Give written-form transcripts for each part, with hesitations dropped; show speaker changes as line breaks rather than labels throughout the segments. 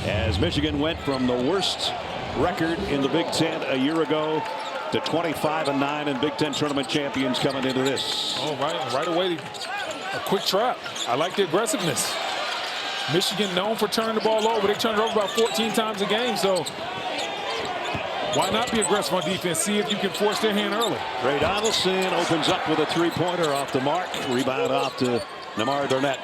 As Michigan went from the worst record in the Big Ten a year ago to 25-9 and Big Ten tournament champions coming into this.
Oh, right away, a quick trap. I like the aggressiveness. Michigan known for turning the ball over. They turned it over about 14 times a game, so why not be aggressive on defense? See if you can force their hand early.
Trey Donaldson opens up with a three-pointer off the mark. Rebound off to Namari Burnett.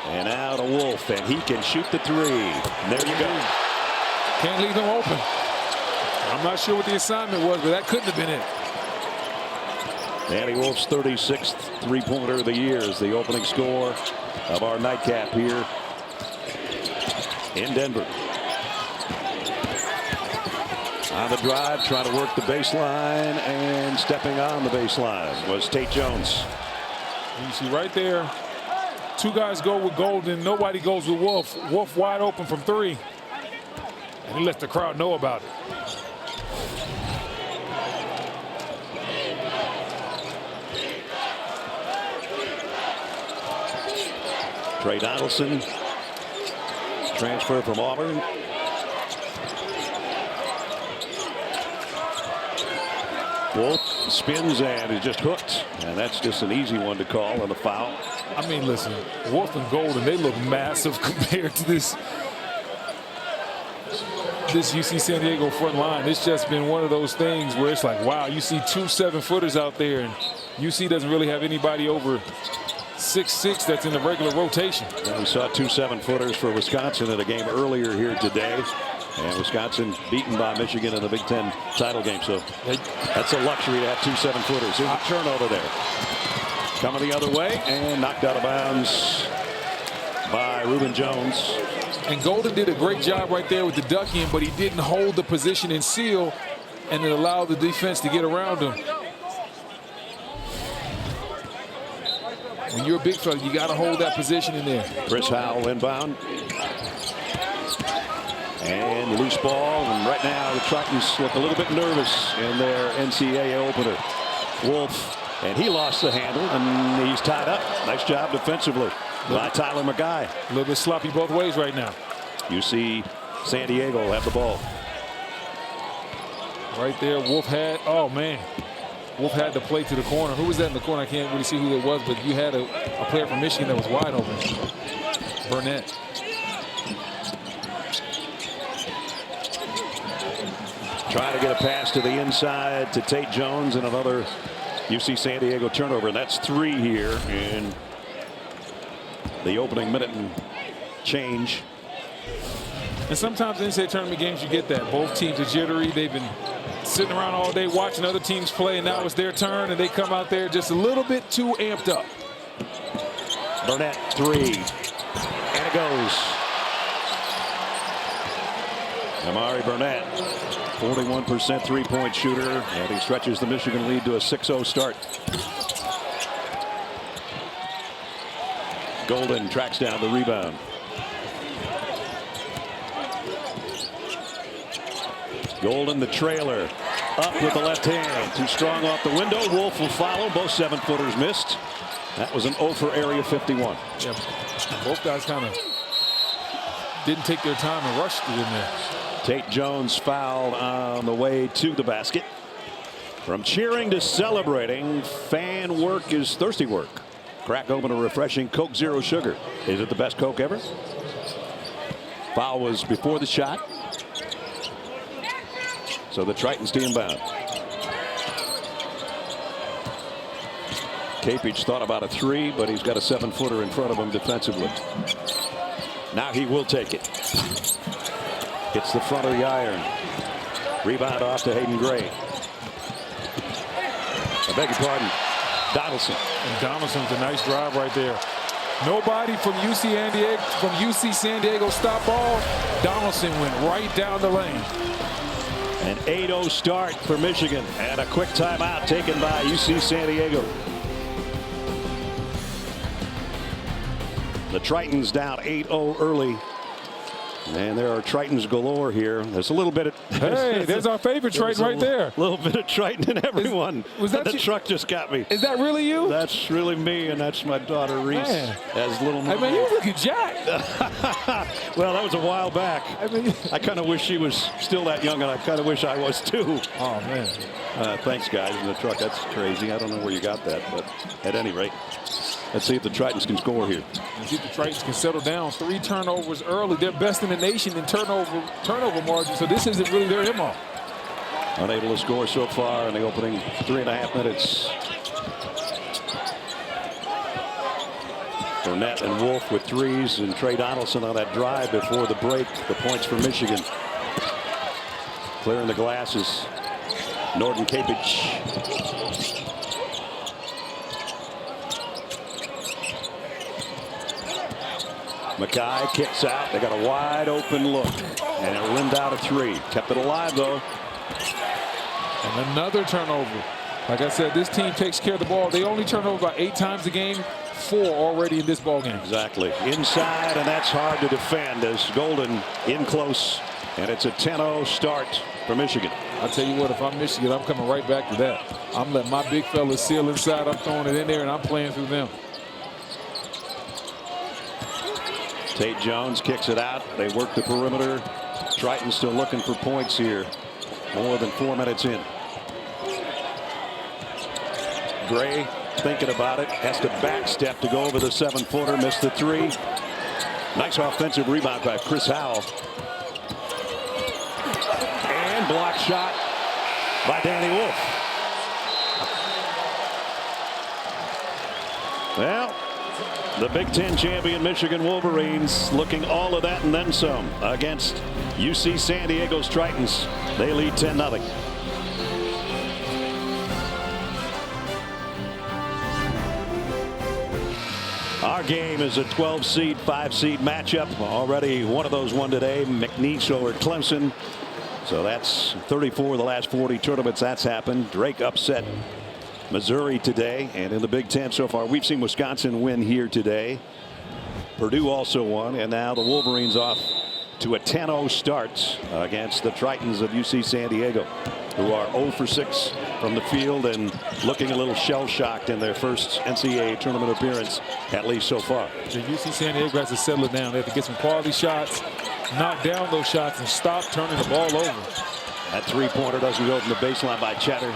And now to Wolf, and he can shoot the three. And there you go.
Can't leave them open. I'm not sure what the assignment was, but that couldn't have been it.
Danny Wolf's 36th three-pointer of the year is the opening score of our nightcap here in Denver. On the drive, trying to work the baseline, and stepping on the baseline was Tate Jones.
You see right there, two guys go with Golden, nobody goes with Wolf. Wolf wide open from three, and he lets the crowd know about it.
Trey Donaldson, transfer from Auburn. Wolf spins and is just hooked, and that's just an easy one to call on the foul.
I mean, listen, Wolf and Golden, they look massive compared to this UC San Diego front line. It's just been one of those things where it's like, wow, you see two 7-footers out there, and UC doesn't really have anybody over 6'6" that's in the regular rotation.
And we saw two 7-footers for Wisconsin in a game earlier here today. And Wisconsin beaten by Michigan in the Big Ten title game. So that's a luxury to have two 7-footers. There's a turnover there. Coming the other way and knocked out of bounds by Reuben Jones.
And Golden did a great job right there with the duck in, but he didn't hold the position and seal, and it allowed the defense to get around him. When you're a big fella, you got to hold that position in there.
Chris Howell inbound. And loose ball. And right now the Tritons look a little bit nervous in their NCAA opener. Wolf, and he lost the handle, and he's tied up. Nice job defensively by Tyler McGuy.
A little bit sloppy both ways right now.
You see San Diego have the ball.
Right there, Wolf had, oh man. Wolf had the play to the corner. Who was that in the corner? I can't really see who it was, but you had a player from Michigan that was wide open. Burnett.
Trying to get a pass to the inside to Tate Jones, and another UC San Diego turnover. And that's 3 here in the opening minute and change.
And sometimes in NCAA tournament games you get that. Both teams are jittery. They've been sitting around all day watching other teams play, and now it's their turn, and they come out there just a little bit too amped up.
Burnett, 3, and it goes. Amari Burnett, 41% three-point shooter, and he stretches the Michigan lead to a 6-0 start. Golden tracks down the rebound. Golden, the trailer, up with the left hand. Too strong off the window. Wolf will follow. Both 7-footers missed. That was an 0 for area 51.
Yeah, both guys kind of didn't take their time and rushed it in there.
Tate Jones fouled on the way to the basket. From cheering to celebrating, fan work is thirsty work. Crack open a refreshing Coke Zero Sugar. Is it the best Coke ever? Foul was before the shot. So the Tritons to inbound. Capich thought about a 3, but he's got a 7-footer in front of him defensively. Now he will take it. Hits the front of the iron. Rebound off to Hayden Gray. I beg your pardon. Donaldson.
And Donaldson's a nice drive right there. Nobody from UC San Diego stopped ball. Donaldson went right down the lane.
An 8-0 start for Michigan, and a quick timeout taken by UC San Diego. The Tritons down 8-0 early And there are Tritons galore here. There's a little bit of...
Hey, there's our favorite Triton right there.
A little bit of Triton in everyone.
Was that
the
you?
truck just got me.
Is that really you?
That's really me, and that's my daughter Reese.
Man.
As little.
I mean, you look at Jack.
Well, that was a while back.
I mean,
I kind of wish she was still that young, and I kind of wish I was too.
oh man.
Thanks, guys, in the truck. That's crazy. I don't know where you got that, but at any rate, let's see if the Tritons can score here.
Let's see if the Tritons can settle down. 3 turnovers early. They're best in the nation in turnover margin. So this isn't really their MO.
Unable to score so far in the opening 3.5 minutes. Burnett and Wolf with threes, and Trey Donaldson on that drive before the break. The points for Michigan. Clearing the glasses. Norton Capich. Mackay kicks out. They got a wide open look, and it rimmed out a 3. Kept it alive though.
And another turnover. Like I said, this team takes care of the ball. They only turn over about 8 times a game. 4 already in this ball game.
Exactly. Inside, and that's hard to defend as Golden in close, and it's a 10-0 start for Michigan.
I'll tell you what, if I'm Michigan, I'm coming right back to that. I'm letting my big fellas seal inside. I'm throwing it in there, and I'm playing through them.
Tate Jones kicks it out. They work the perimeter. Triton still looking for points here. More than 4 minutes in. Gray thinking about it. Has to backstep to go over the 7-footer. Missed the 3. Nice offensive rebound by Chris Howell. And block shot by Danny Wolf. Well, the Big Ten champion Michigan Wolverines looking all of that and then some against UC San Diego's Tritons. They lead 10-0. Our game is a 12-seed, 5-seed matchup. Already one of those won today, McNeese over Clemson. So that's 34 of the last 40 tournaments that's happened. Drake upset Missouri today, and in the Big Ten so far we've seen Wisconsin win here today. Purdue also won, and now the Wolverines off to a 10-0 start against the Tritons of UC San Diego, who are 0 for 6 from the field and looking a little shell-shocked in their first NCAA tournament appearance, at least so far.
The UC San Diego has to settle it down. They have to get some quality shots, knock down those shots, and stop turning the ball over.
That 3-pointer doesn't go from the baseline by Cheddar.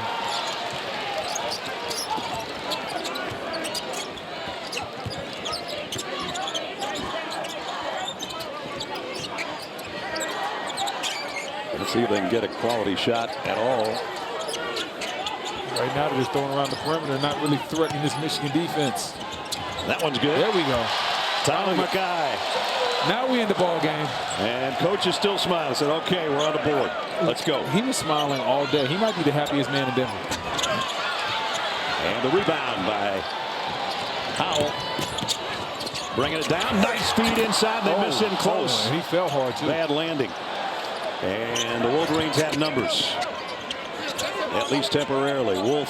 Let's see if they can get a quality shot at all.
Right now they're just throwing around the perimeter, not really threatening this Michigan defense.
That one's good.
There we go.
Tyler Mackay.
Now we in the ball game.
And coach is still smiling. Said, okay, we're on the board. Let's go.
He was smiling all day. He might be the happiest man in Denver.
And the rebound by Howell. Bringing it down. Nice feed inside. They miss in close.
And he fell hard, too.
Bad landing. And the Wolverines have numbers, at least temporarily. Wolf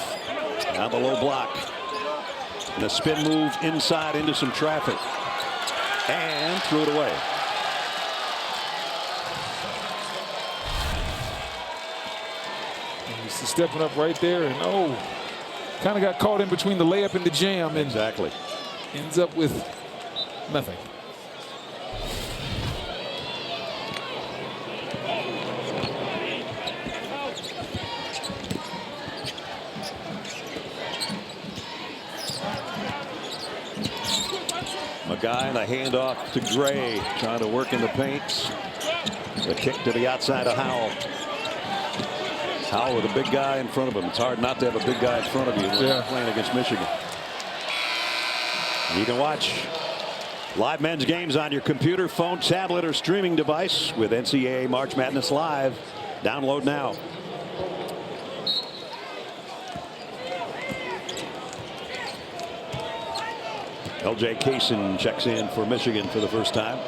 on the low block. And a spin move inside into some traffic. And threw it away.
And he's stepping up right there, and kind of got caught in between the layup and the jam. And
exactly.
Ends up with nothing.
Guy and a handoff to Gray, trying to work in the paint. The kick to the outside of Howell. Howell with a big guy in front of him. It's hard not to have a big guy in front of you when you're playing against Michigan. You can watch live men's games on your computer, phone, tablet, or streaming device with NCAA March Madness Live. Download now. L.J. Kaysen checks in for Michigan for the first time.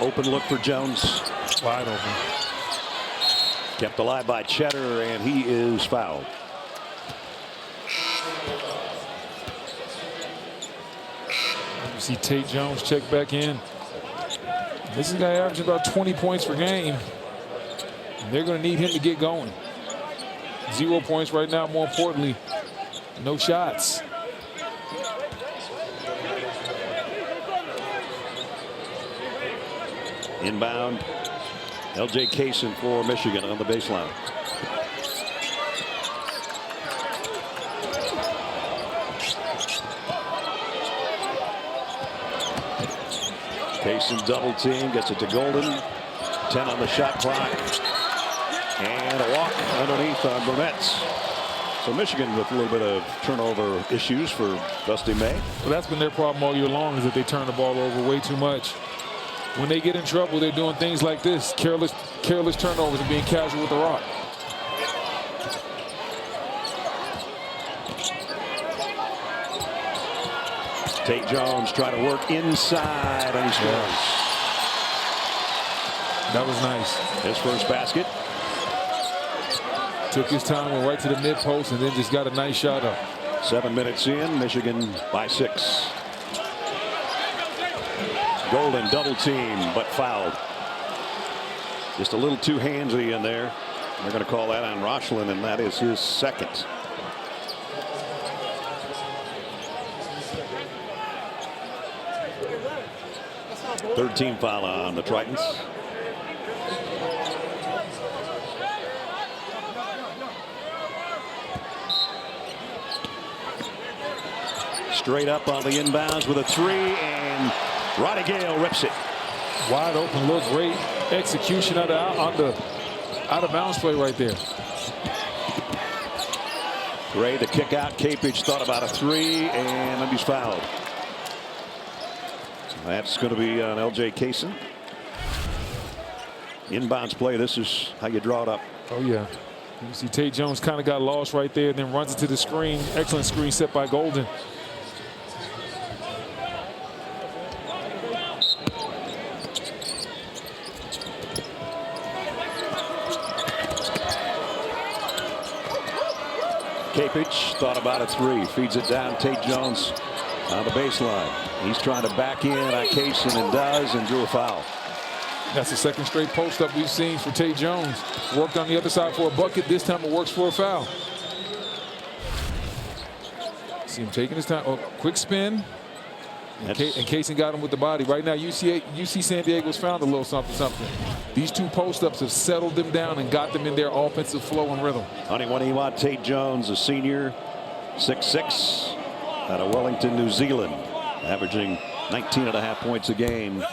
Open look for Jones.
Wide open.
Kept alive by Cheddar, and he is fouled.
You see Tate Jones check back in. This is a guy averaging about 20 points per game. And they're going to need him to get going. 0 points right now, more importantly, no shots.
Inbound, L.J. Kaysen for Michigan on the baseline. Kaysen double team, gets it to Golden. 10 on the shot clock. And a walk underneath on Burnett. So Michigan with a little bit of turnover issues for Dusty May.
Well, that's been their problem all year long, is that they turn the ball over way too much. When they get in trouble, they're doing things like this, careless turnovers and being casual with the rock.
Tate Jones trying to work inside, and he scores.
That was nice.
His first basket.
Took his time, went right to the mid post, and then just got a nice shot up.
7 minutes in, Michigan by 6. Golden double team, but fouled. Just a little too handsy in there. They're going to call that on Rochlin, and that is his second. Third team foul on the Tritons. Straight up on the inbounds with a 3, and Roddy Gale rips it.
Wide open look, great execution out of bounds play right there.
Gray to kick out. Capich thought about a 3, and then he's fouled. That's going to be on L.J. Kaysen. Inbounds play. This is how you draw it up.
Oh yeah. You see Tate Jones kind of got lost right there, and then runs into the screen. Excellent screen set by Golden.
Capich thought about a 3, feeds it down. Tate Jones on the baseline. He's trying to back in on Kaysen, and does, and drew a foul.
That's the second straight post up we've seen for Tate Jones. Worked on the other side for a bucket. This time it works for a foul. See him taking his time. Oh, quick spin. And Kaysen got him with the body. Right now, UC San Diego's found a little something. These two post-ups have settled them down and got them in their offensive flow and rhythm.
Honey, what do you want? Tate Jones, a senior, 6'6", out of Wellington, New Zealand, averaging 19.5 points a game,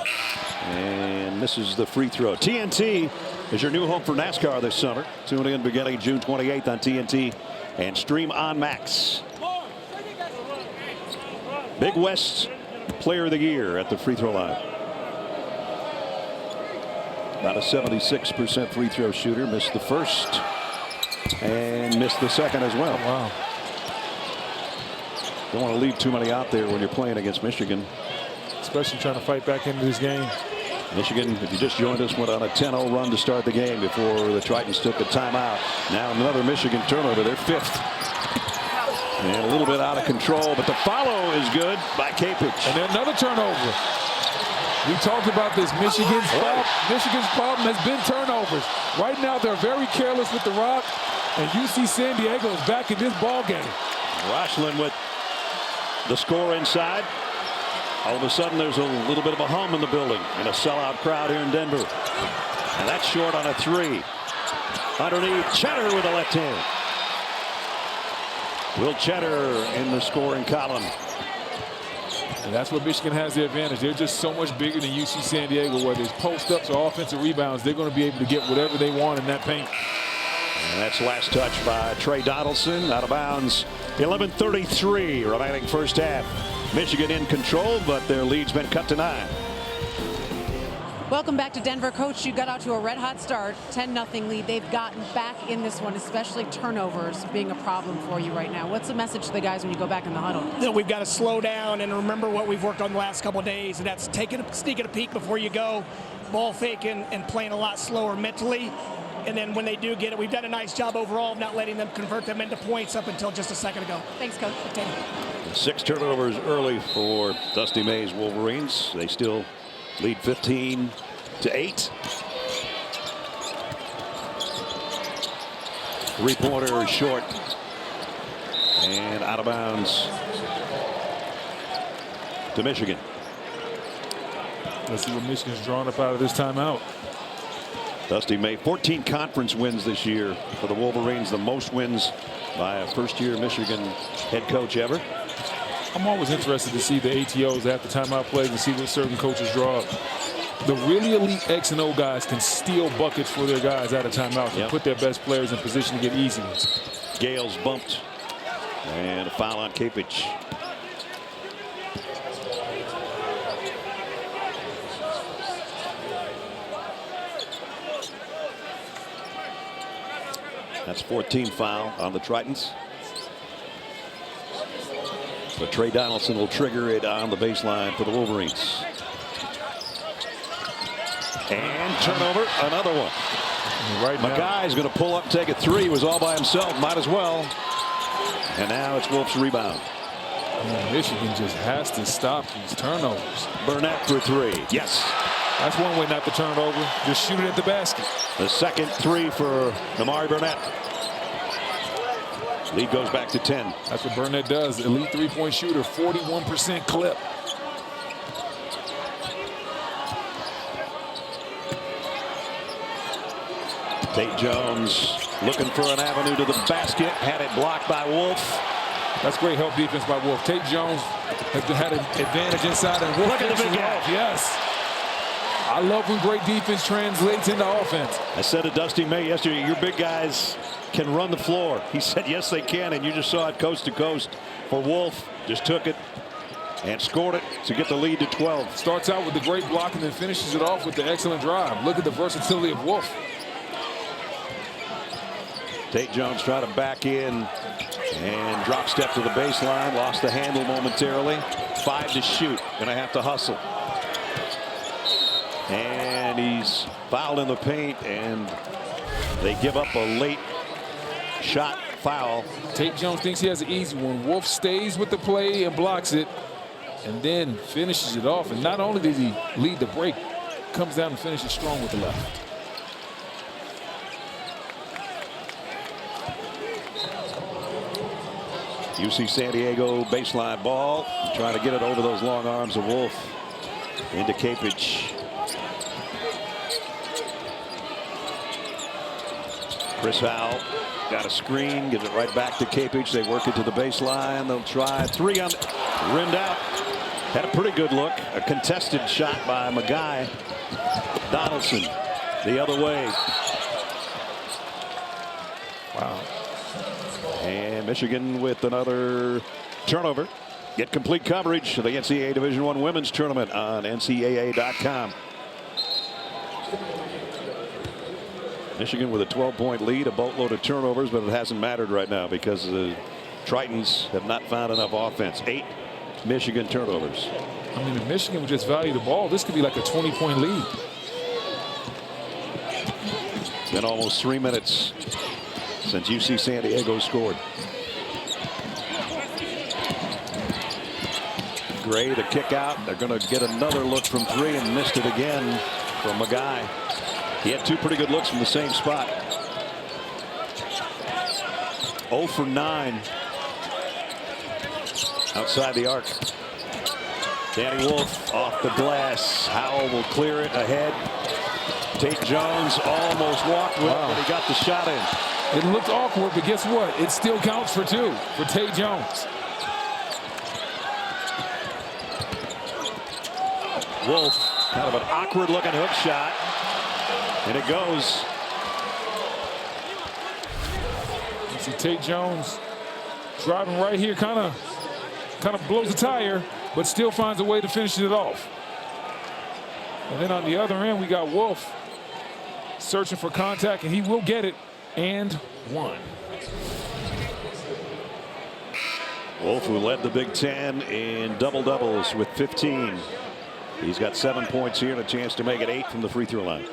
and misses the free throw. TNT is your new home for NASCAR this summer. Tune in beginning June 28th on TNT and stream on Max. Big West Player of the Year at the free throw line. About a 76% free throw shooter. Missed the first and missed the second as well.
Oh, wow.
Don't want to leave too many out there when you're playing against Michigan.
Especially trying to fight back into this game.
Michigan, if you just joined us, went on a 10-0 run to start the game before the Tritons took a timeout. Now another Michigan turnover. They're 5th. And a little bit out of control, but the follow is good by Capich.
And then another turnover. We talked about this. Michigan's problem has been turnovers. Right now, they're very careless with the rock, and UC San Diego is back in this ball game.
Rochlin with the score inside. All of a sudden, there's a little bit of a hum in the building and a sellout crowd here in Denver. And that's short on a 3. Underneath, Cheddar with the left hand. Will Cheddar in the scoring column.
And that's where Michigan has the advantage. They're just so much bigger than UC San Diego, whether it's post-ups or offensive rebounds. They're going to be able to get whatever they want in that paint.
And that's last touch by Trey Donaldson. Out of bounds. 11:33 remaining first half. Michigan in control, but their lead's been cut to 9.
Welcome back to Denver. Coach, you got out to a red-hot start, 10-0 lead. They've gotten back in this one, especially turnovers being a problem for you right now. What's the message to the guys when you go back in the huddle?
You know, we've got to slow down and remember what we've worked on the last couple of days, and that's sneaking a peek before you go, ball faking, and playing a lot slower mentally. And then when they do get it, we've done a nice job overall of not letting them convert them into points up until just a second ago.
Thanks, Coach.
6 turnovers early for Dusty May's Wolverines. They still lead 15-8. Three-pointer short and out of bounds to Michigan.
Let's see what Michigan's drawing up out of this timeout.
Dusty May, 14 conference wins this year for the Wolverines, the most wins by a first-year Michigan head coach ever.
I'm always interested to see the ATOs after timeout plays and see what certain coaches draw up. The really elite X and O guys can steal buckets for their guys out of timeout and put their best players in position to get easy ones.
Gales bumped and a foul on Kapich. That's 14th foul on the Tritons. But Trey Donaldson will trigger it on the baseline for the Wolverines. And turnover, another one.
Right now,
Mackay's going to pull up and take a three. He was all by himself, might as well. And now it's Wolf's rebound.
Michigan just has to stop these turnovers.
Burnett for three. Yes.
That's one way not to turn it over. Just shoot it at the basket.
The second three for Namari Burnett. Lead goes back to 10.
That's what Burnett does. Elite three-point shooter, 41% clip.
Tate Jones looking for an avenue to the basket. Had it blocked by Wolf.
That's great help defense by Wolf. Tate Jones has had an advantage inside, and Wolf
Look at the big guy.
Yes. I love when great defense translates into offense.
I said to Dusty May yesterday, your big guys can run the floor. He said, yes, they can, and you just saw it coast to coast for Wolf. Just took it and scored it to get the lead to 12.
Starts out with the great block and then finishes it off with the excellent drive. Look at the versatility of Wolf.
Tate Jones trying to back in and drop step to the baseline. Lost the handle momentarily. 5 to shoot. Gonna have to hustle. And he's fouled in the paint, and they give up a late shot foul.
Tate Jones thinks he has an easy one. Wolf stays with the play and blocks it and then finishes it off. And not only does he lead the break, comes down and finishes strong with the left.
UC San Diego baseline ball. Trying to get it over those long arms of Wolf. Into Kapich. Chris Howell got a screen, gives it right back to Kapich. They work it to the baseline. They'll try three on rimmed out. Had a pretty good look. A contested shot by Mackay. Donaldson the other way.
Wow.
And Michigan with another turnover. Get complete coverage of the NCAA Division I Women's Tournament on NCAA.com. Michigan with a 12-point lead, a boatload of turnovers, but it hasn't mattered right now because the Tritons have not found enough offense. 8 Michigan turnovers.
I mean, if Michigan would just value the ball, this could be like a 20-point lead.
Been almost 3 minutes since UC San Diego scored. Gray, the kick out. They're going to get another look from 3 and missed it again from Mackay. He had 2 pretty good looks from the same spot. 0 for 9 outside the arc. Danny Wolf off the glass. Howell will clear it ahead. Tate Jones almost walked with it, but he got the shot in.
It looked awkward, but guess what? It still counts for 2 for Tate Jones.
Wolf, kind of an awkward looking hook shot. And it goes.
You see Tate Jones driving right here, kind of blows the tire, but still finds a way to finish it off. And then on the other end, we got Wolf searching for contact, and he will get it. And 1.
Wolf, who led the Big Ten in double-doubles with 15. He's got 7 points here and a chance to make it 8 from the free throw line.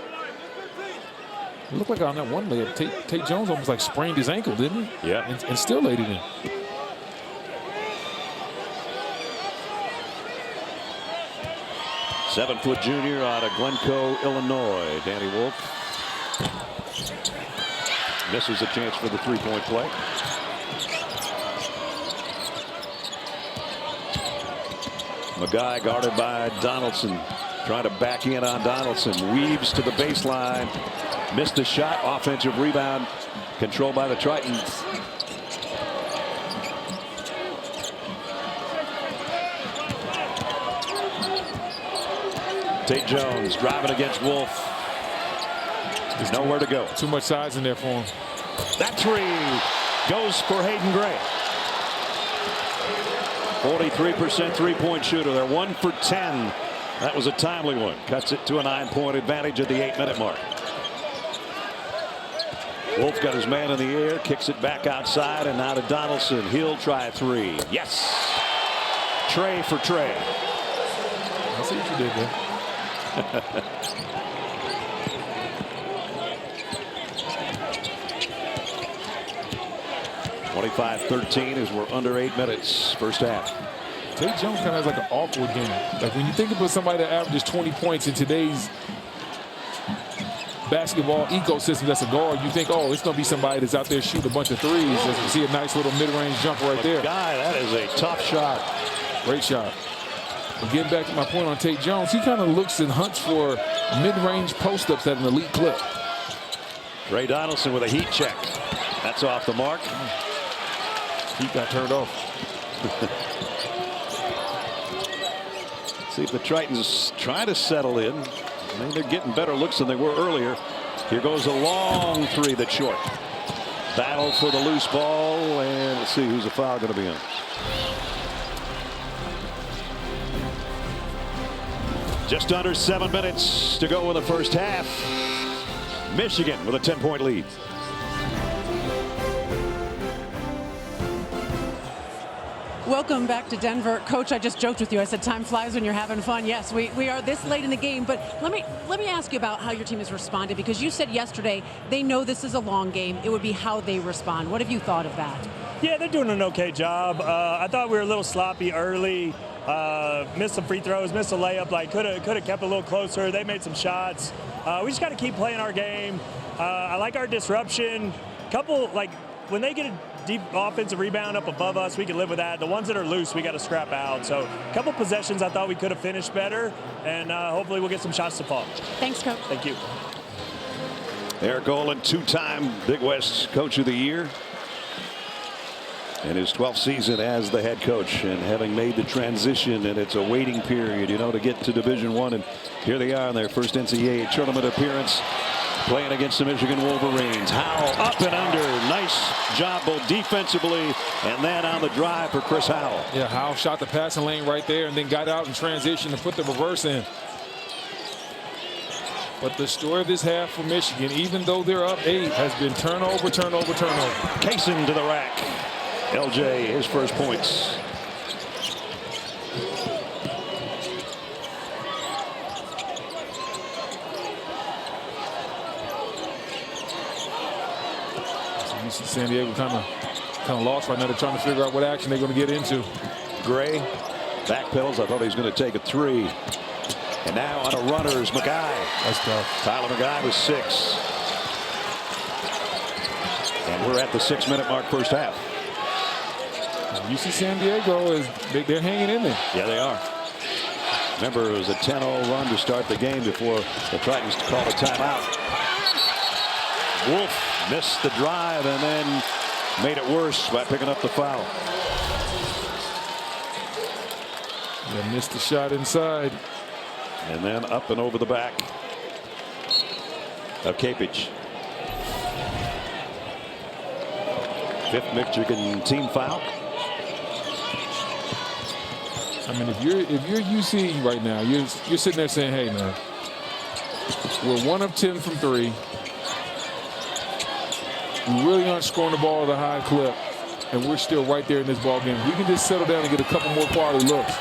It looked like on that one layup, Tate Jones almost like sprained his ankle, didn't he?
Yeah.
And still laid it in.
Seven-foot junior out of Glencoe, Illinois. Danny Wolf misses a chance for the three-point play. Maguy guarded by Donaldson. Trying to back in on Donaldson. Weaves to the baseline. Missed a shot. Offensive rebound controlled by the Tritons. Tate Jones driving against Wolf. There's nowhere to go.
Too much size in there for him.
That three goes for Hayden Gray. 43% three-point shooter. They're 1 for 10. That was a timely one. Cuts it to a 9-point advantage at the 8-minute mark. Wolf got his man in the air, kicks it back outside, and now to Donaldson. He'll try a three. Yes. Trey for Trey.
I see what you did there.
25-13 as we're under 8 minutes first half.
Tate Jones kind of has like an awkward game. Like when you think about somebody that averages 20 points in today's basketball ecosystem that's a guard, you think, oh, it's going to be somebody that's out there shooting a bunch of threes. As you see a nice little mid-range jumper right there.
Guy, that is a tough shot.
Great shot. But getting back to my point on Tate Jones, he kind of looks and hunts for mid-range post-ups at an elite clip.
Ray Donaldson with a heat check. That's off the mark.
He got turned off.
See if the Tritons try to settle in. I mean, they're getting better looks than they were earlier. Here goes a long three that's short. Battle for the loose ball, and let's see who's the foul going to be on. Just under 7 minutes to go in the first half. Michigan with a 10-point lead.
Welcome back to Denver. Coach, I just joked with you. I said time flies when you're having fun. Yes, we are this late in the game, but let me ask you about how your team has responded, because you said yesterday they know this is a long game. It would be how they respond. What have you thought of that?
Yeah, they're doing an okay job. I thought we were a little sloppy early. Missed some free throws, missed a layup. Like could have kept a little closer. They made some shots. We just got to keep playing our game. I like our disruption. Couple, like when they get a deep offensive rebound up above us, we can live with that. The ones that are loose, we got to scrap out. So a couple possessions I thought we could have finished better, and hopefully we'll get some shots to fall.
Thanks, Coach.
Thank you.
Eric Olin, two-time Big West Coach of the Year. In his 12th season as the head coach, and having made the transition, and it's a waiting period, you know, to get to Division I. And here they are in their first NCAA tournament appearance, playing against the Michigan Wolverines. Howell up and under. Nice job both defensively and then on the drive for Chris Howell.
Yeah, Howell shot the passing lane right there and then got out in transition to put the reverse in. But the story of this half for Michigan, even though they're up 8, has been turnover, turnover, turnover.
Kaysen to the rack. LJ, his first points.
So you see San Diego kind of lost right now. They're trying to figure out what action they're going to get into.
Gray back pedals. I thought he was going to take a three. And now on a runner is Maguy.
That's tough.
Tyler Maguy with 6. And we're at the 6-minute mark first half.
You see San Diego, they're hanging in there.
Yeah, they are. Remember, it was a 10-0 run to start the game before the Tritons called a timeout. Wolf missed the drive and then made it worse by picking up the foul.
Yeah, missed the shot inside.
And then up and over the back of Kapich. 5th Michigan team foul.
I mean, if you're UC right now, you're sitting there saying, hey, man, we're 1 of 10 from 3. We really aren't scoring the ball at a high clip, and we're still right there in this ball game. We can just settle down and get a couple more quality looks.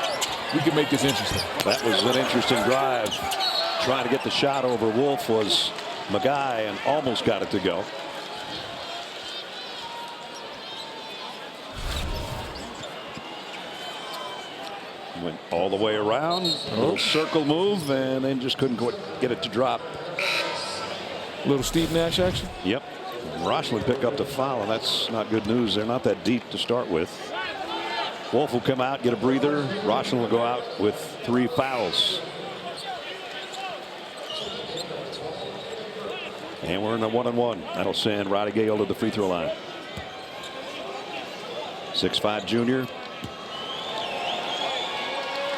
We can make this interesting.
That was an interesting drive. Trying to get the shot over. Wolf was Magai and almost got it to go. Went all the way around, a little circle move, and then just couldn't get it to drop.
Little Steve Nash action.
Yep. Rochland picked up the foul, and that's not good news. They're not that deep to start with. Wolf will come out, get a breather. Rochland will go out with 3 fouls. And we're in a 1-on-1. That'll send Roddy Gale to the free throw line. 6'5" junior.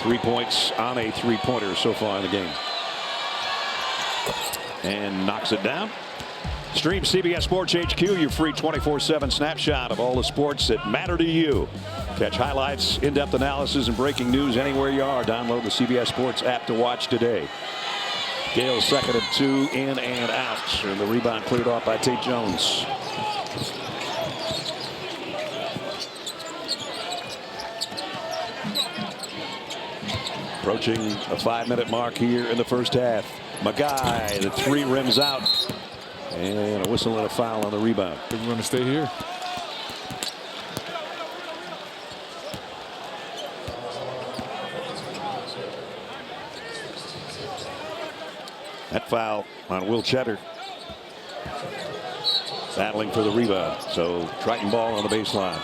3 points on a 3-pointer so far in the game. And knocks it down. Stream CBS Sports HQ, your free 24/7 snapshot of all the sports that matter to you. Catch highlights, in-depth analysis, and breaking news anywhere you are. Download the CBS Sports app to watch today. Gale's second of 2, in and out. And the rebound cleared off by Tate Jones. Approaching a 5-minute mark here in the first half. Magai, the 3 rims out. And a whistle and a foul on the rebound.
Think we're going to stay here.
That foul on Will Cheddar. Battling for the rebound. So Triton ball on the baseline.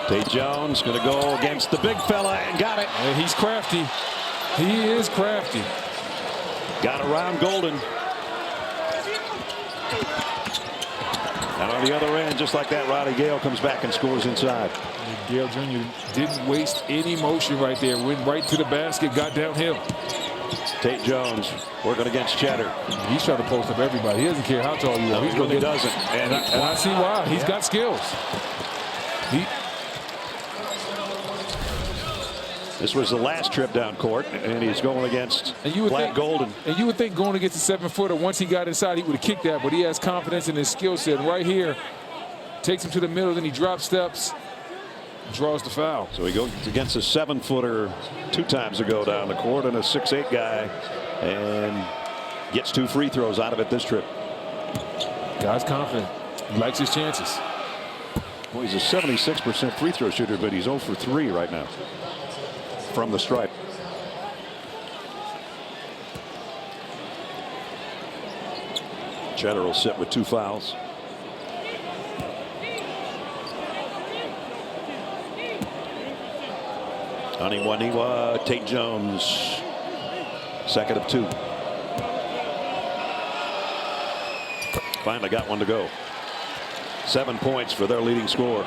Tate Jones going to go against the big fella and got it.
And he's crafty. He is crafty.
Got around Golden. And on the other end, just like that, Roddy Gale comes back and scores inside.
And Gale Jr. didn't waste any motion right there. Went right to the basket, got downhill.
Tate Jones working against Cheddar.
He's trying to post up everybody. He doesn't care how tall you are.
He really doesn't.
And I see why. He's got skills.
This was the last trip down court, and he's going against Black Golden.
And you would think going against a 7-footer, once he got inside, he would have kicked that, but he has confidence in his skill set. And right here, takes him to the middle, then he drops steps, draws the foul.
So he goes against a 7-footer 2 times ago down the court, and a 6'8" guy, and gets 2 free throws out of it this trip.
Guy's confident. He likes his chances.
Well, he's a 76% free throw shooter, but he's 0 for 3 right now from the stripe. Cheddar will sit with 2 fouls. Aniwaniwa, Tate Jones, second of 2. Finally got one to go. 7 points for their leading scorer.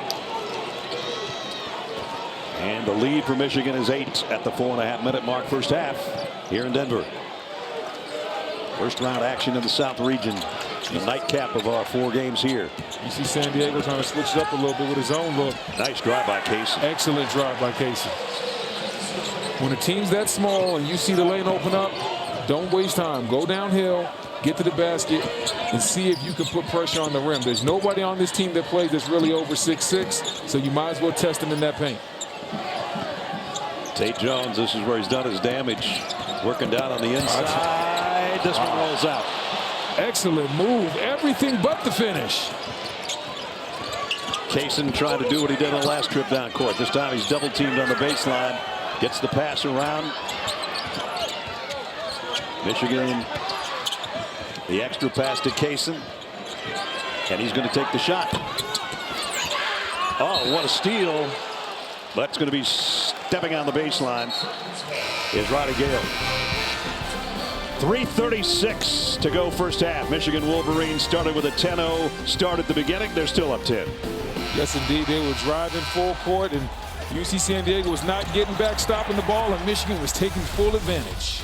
And the lead for Michigan is 8 at the 4.5-minute mark, first half here in Denver. First round action in the South region. The nightcap of our 4 games here.
You see San Diego trying to switch it up a little bit with his own look.
Nice drive by Casey.
Excellent drive by Casey. When a team's that small and you see the lane open up, don't waste time. Go downhill, get to the basket, and see if you can put pressure on the rim. There's nobody on this team that plays that's really over 6'6", so you might as well test him in that paint.
Tate Jones, this is where he's done his damage. Working down on the inside. This one rolls out.
Excellent move. Everything but the finish.
Kaysen trying to do what he did on the last trip down court. This time he's double teamed on the baseline. Gets the pass around. Michigan, the extra pass to Kaysen. And he's going to take the shot. Oh, what a steal. That's going to be stepping on the baseline is Roddy Gale. 3:36 to go first half. Michigan Wolverines started with a 10-0 start at the beginning. They're still up 10.
Yes, indeed. They were driving full court, and UC San Diego was not getting back, stopping the ball, and Michigan was taking full advantage.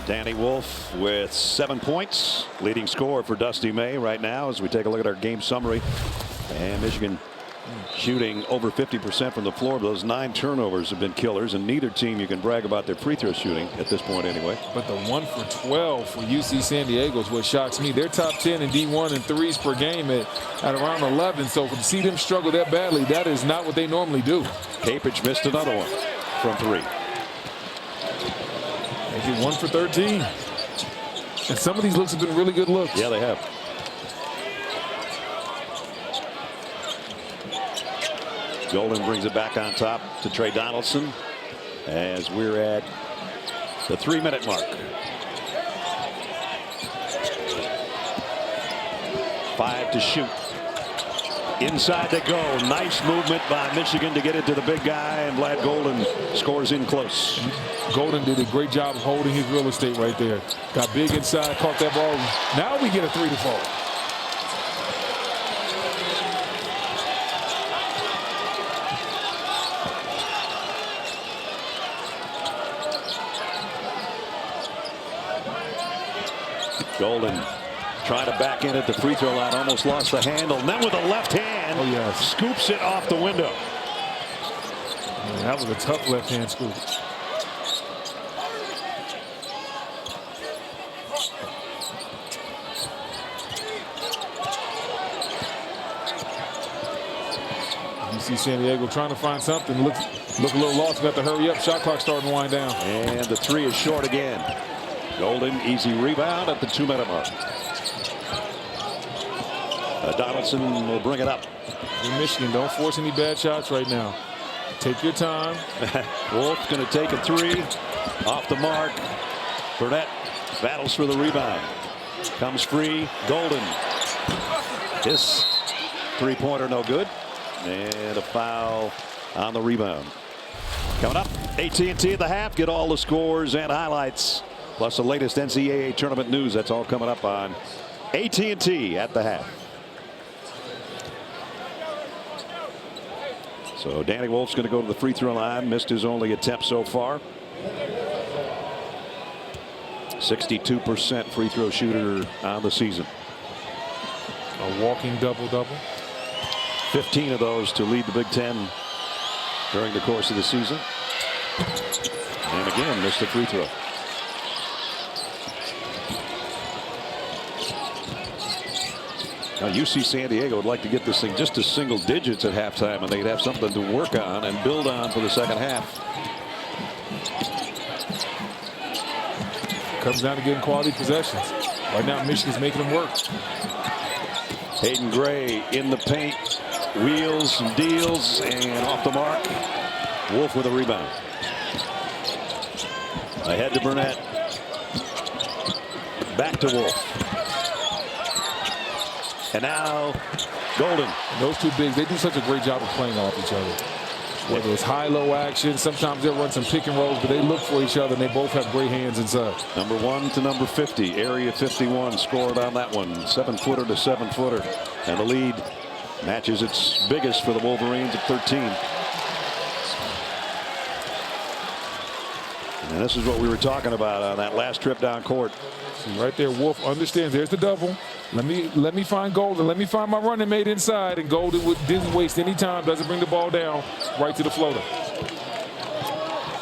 Danny Wolf with 7 points. Leading scorer for Dusty May right now as we take a look at our game summary. And Michigan shooting over 50% from the floor. Those 9 turnovers have been killers, and neither team you can brag about their free throw shooting at this point anyway.
But the 1 for 12 for UC San Diego is what shocks me. They're top 10 in D1 in threes per game at around 11. So to see them struggle that badly, that is not what they normally do.
Capich missed another one. from 3.
They get 1 for 13. And some of these looks have been really good looks.
Yeah, they have. Golden brings it back on top to Trey Donaldson as we're at the 3-minute mark. 5 to shoot. Inside they go. Nice movement by Michigan to get it to the big guy, and Vlad Golden scores in close.
Golden did a great job of holding his real estate right there. Got big inside, caught that ball. Now we get a 3 to fall.
Golden trying to back in at the free throw line, almost lost the handle, and then with a left hand, scoops it off the window.
Man, that was a tough left hand scoop. You see San Diego trying to find something, look a little lost, got to hurry up. Shot clock starting to wind down.
And the 3 is short again. Golden, easy rebound at the 2-minute mark. Donaldson will bring it up.
In Michigan, don't force any bad shots right now. Take your time.
Wolf going to take a 3 off the mark. Burnett battles for the rebound. Comes free. Golden. This 3-pointer no good. And a foul on the rebound. Coming up, AT&T at the half. Get all the scores and highlights, plus the latest NCAA tournament news. That's all coming up on AT&T at the half. So Danny Wolf's going to go to the free throw line. Missed his only attempt so far. 62% free throw shooter on the season.
A walking double-double.
15 of those to lead the Big Ten during the course of the season. And again, missed the free throw. Now UC San Diego would like to get this thing just to single digits at halftime, and they'd have something to work on and build on for the second half.
Comes down to getting quality possessions. Right now Michigan's making them work.
Hayden Gray in the paint, wheels and deals, and off the mark. Wolf with a rebound. Ahead to Burnett. Back to Wolf. And now Golden.
Those two bigs, they do such a great job of playing off each other. Whether it's high-low action, sometimes they'll run some pick and rolls, but they look for each other, and they both have great hands inside.
Number 1 to number 50. Area 51 scored on that one. 7-footer to 7-footer. And the lead matches its biggest for the Wolverines at 13. And this is what we were talking about on that last trip down court.
See right there, Wolf understands. There's the double. Let me find Golden. Let me find my running mate inside. And Golden didn't waste any time. Doesn't bring the ball down. Right to the floater.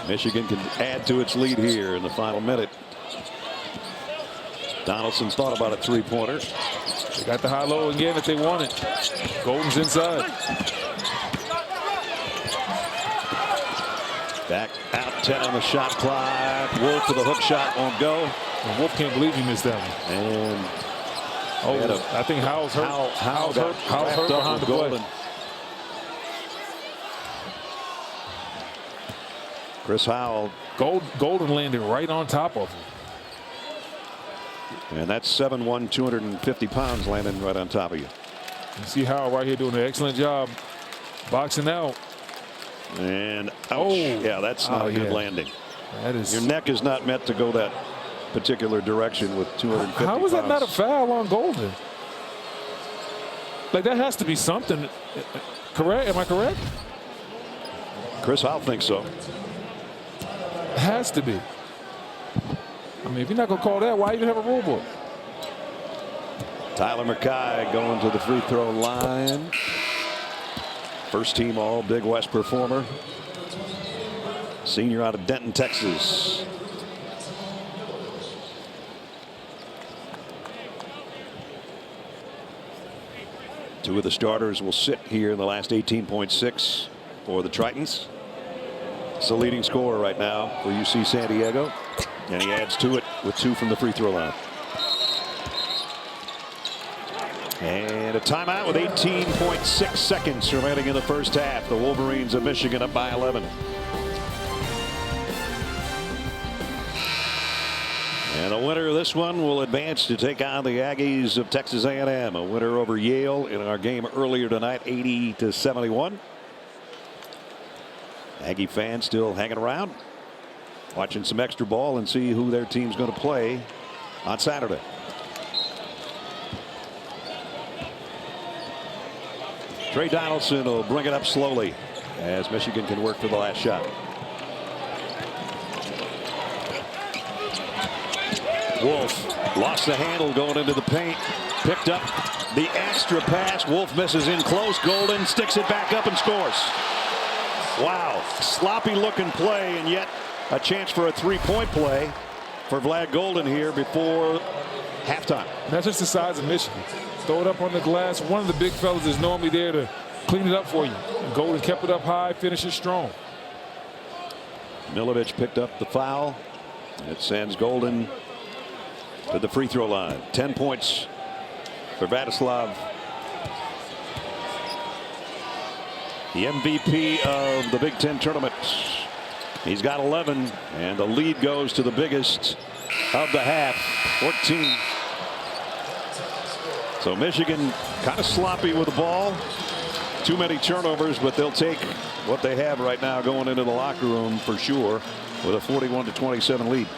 Michigan can add to its lead here in the final minute. Donaldson's thought about a 3-pointer.
They got the high-low again if they want it. Golden's inside.
Back out 10 on the shot clock. Wolf for the hook shot, won't go.
And Wolf can't believe he missed that one.
And
I think Howell's hurt. Howell's hurt behind the
Golden.
play.
Chris Howell.
Golden landed right on top of him.
And that's 7'1", 250 pounds landing right on top of you.
You see Howell right here doing an excellent job boxing out.
And ouch. Yeah, that's not a good landing.
That is.
Your neck is not meant to go that particular direction with 250 pounds.
How is that not a foul on Golden? Like, that has to be something. Correct? Am I correct?
Chris Howell thinks so.
It has to be. I mean, if you're not going to call that, why even have a rule book?
Tyler McKay going to the free throw line. First team all Big West performer. Senior out of Denton, Texas. Two of the starters will sit here in the last 18.6 for the Tritons. That's the leading scorer right now for UC San Diego. And he adds to it with 2 from the free throw line. And a timeout with 18.6 seconds remaining in the first half. The Wolverines of Michigan up by 11. And the winner of this one will advance to take on the Aggies of Texas A&M. A winner over Yale in our game earlier tonight, 80-71. Aggie fans still hanging around, watching some extra ball and see who their team's going to play on Saturday. Trey Donaldson will bring it up slowly as Michigan can work for the last shot. Wolf lost the handle going into the paint. Picked up the extra pass. Wolf misses in close. Golden sticks it back up and scores. Wow. Sloppy looking play, and yet a chance for a three-point play for Vlad Golden here before halftime.
That's just the size of Michigan. Throw it up on the glass. One of the big fellas is normally there to clean it up for you. And Golden kept it up high, finishes strong.
Milovic picked up the foul. It sends Golden to the free throw line. 10 points for Vladislav. The MVP of the Big Ten tournament. He's got 11, and the lead goes to the biggest of the half, 14. So Michigan kind of sloppy with the ball. Too many turnovers, but they'll take what they have right now going into the locker room for sure with a 41-27 lead.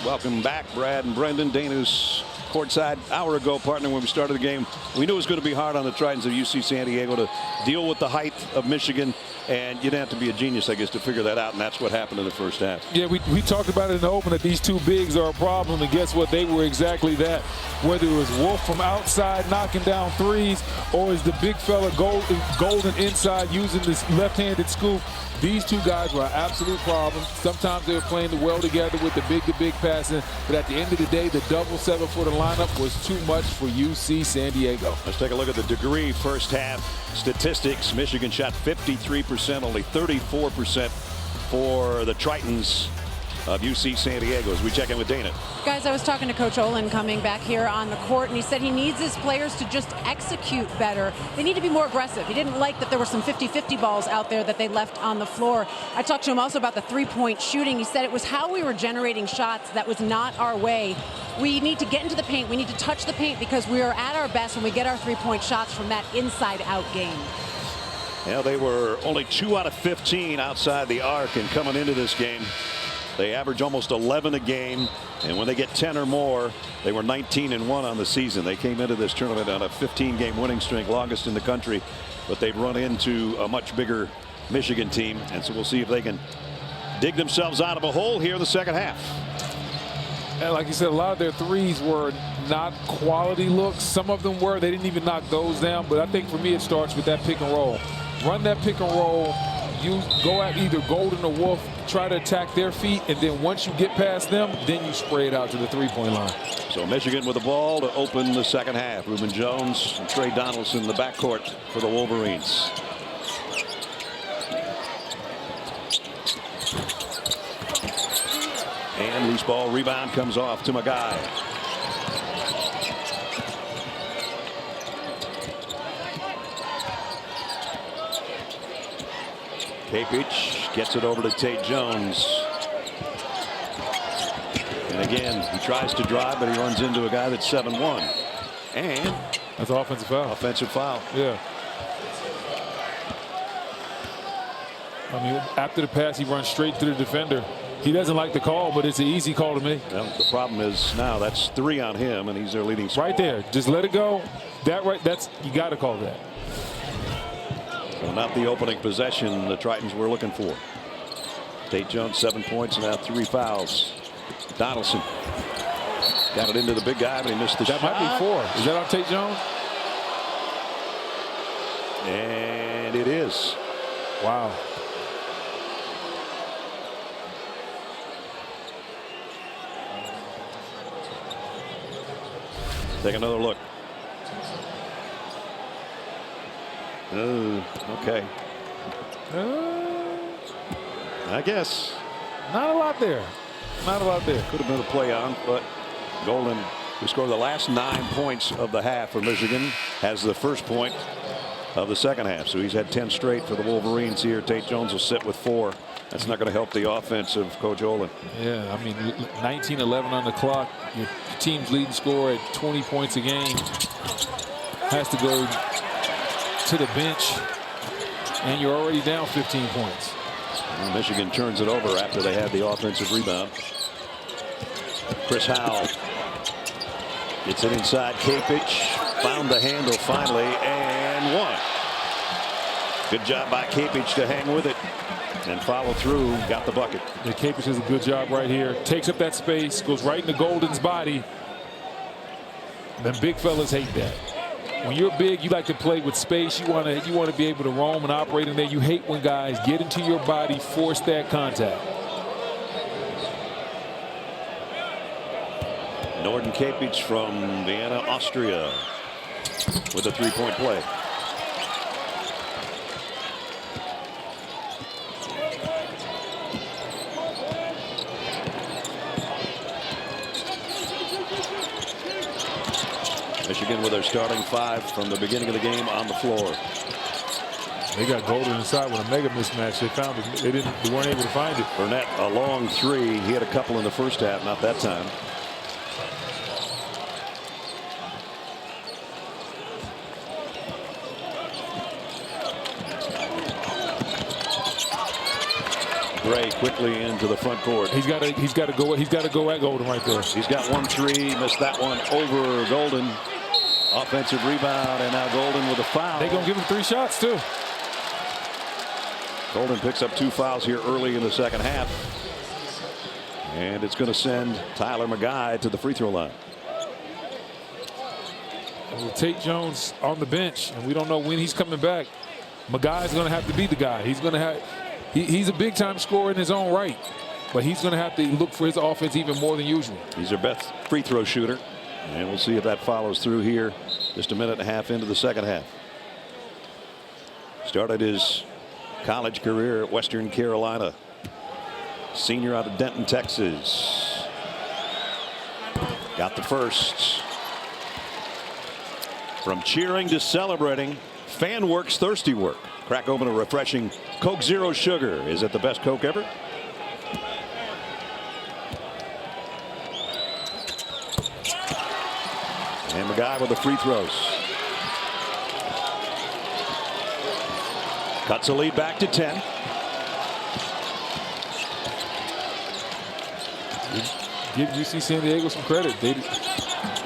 Welcome back, Brad and Brendan. Dana's courtside hour ago partner when we started the game. We knew it was going to be hard on the Tritons of UC San Diego to deal with the height of Michigan, and you'd have to be a genius, I guess, to figure that out, and that's what happened in the first half.
Yeah, we talked about it in the open that these two bigs are a problem, and guess what? They were exactly that. Whether it was Wolf from outside knocking down threes, or is the big fella Golden inside using this left-handed scoop, these two guys were an absolute problem. Sometimes they were playing well together with the big passing, but at the end of the day, the double 7-footer lineup was too much for UC San Diego.
Let's take a look at the degree first half statistics. Michigan shot 53%, only 34% for the Tritons of UC San Diego as we check in with Dana.
Guys, I was talking to Coach Olin coming back here on the court, and he said he needs his players to just execute better. They need to be more aggressive. He didn't like that there were some 50-50 balls out there that they left on the floor. I talked to him also about the three-point shooting. He said it was how we were generating shots that was not our way. We need to get into the paint. We need to touch the paint because we are at our best when we get our three-point shots from that inside-out game.
Yeah, they were only 2 out of 15 outside the arc, and coming into this game, they average almost 11 a game, and when they get 10 or more, they were 19-1 on the season. They came into this tournament on a 15-game winning streak, longest in the country, but they've run into a much bigger Michigan team, and so we'll see if they can dig themselves out of a hole here in the second half.
And like you said, a lot of their threes were not quality looks. Some of them were. They didn't even knock those down, but I think for me it starts with that pick and roll. Run that pick and roll. You go at either Golden or Wolf, try to attack their feet, and then once you get past them, then you spray it out to the three-point line.
So Michigan with the ball to open the second half. Reuben Jones and Trey Donaldson in the backcourt for the Wolverines. And loose ball rebound comes off to Magai. Kapich gets it over to Tate Jones. And again, he tries to drive, but he runs into a guy that's 7'1". And
that's an offensive foul.
Offensive foul.
Yeah. I mean, after the pass, he runs straight to the defender. He doesn't like the call, but it's an easy call to me.
Well, the problem is now that's 3 on him, and he's their leading scorer.
Right there. Just let it go. That's you got to call that.
So not the opening possession the Tritons were looking for. Tate Jones 7 points and now 3 fouls. Donaldson got it into the big guy, but he missed the shot.
That might be 4. Is that on Tate Jones?
And it is.
Wow.
Take another look. Oh, okay. I guess.
Not a lot there. Not a lot there.
Could have been a play on, but Golden, who scored the last 9 points of the half for Michigan, has the first point of the second half. So he's had 10 straight for the Wolverines here. Tate Jones will sit with 4. That's not going to help the offense of Coach Olin.
Yeah, I mean, 19-11 on the clock. Your team's leading scorer at 20 points a game has to go to the bench, and you're already down 15 points.
Well, Michigan turns it over after they had the offensive rebound. Chris Howell gets it inside. Capich found the handle finally and one. Good job by Capich to hang with it and follow through. Got the bucket.
Yeah, Capich does a good job right here. Takes up that space, goes right into Golden's body. Them big fellas hate that. When you're big, you like to play with space. You want to be able to roam and operate in there. You hate when guys get into your body, force that contact.
Norden Capich from Vienna, Austria, with a 3-point play. Michigan with their starting 5 from the beginning of the game on the floor.
They got Golden inside with a mega mismatch. They found it. They weren't able to find it.
Burnett a long 3. He had a couple in the first half, not that time. Gray quickly into the front court.
He's got to go at Golden right there.
He's got 1 3, missed that one over Golden. Offensive rebound, and now Golden with a foul.
They're going to give him 3 shots too.
Golden picks up 2 fouls here early in the second half. And it's going to send Tyler McGuy to the free throw line.
We'll take Jones on the bench, and we don't know when he's coming back. McGuy's going to have to be the guy. He's going to have. He's a big time scorer in his own right, but he's going to have to look for his offense even more than usual.
He's their best free throw shooter, and we'll see if that follows through here just a minute and a half into the second half. Started his college career at Western Carolina. Senior out of Denton, Texas. Got the first. From cheering to celebrating, fan work's thirsty work. Crack open a refreshing Coke Zero Sugar. Is it the best Coke ever? And McGuy with the free throws. Cuts the lead back to 10.
Give UC San Diego some credit. They're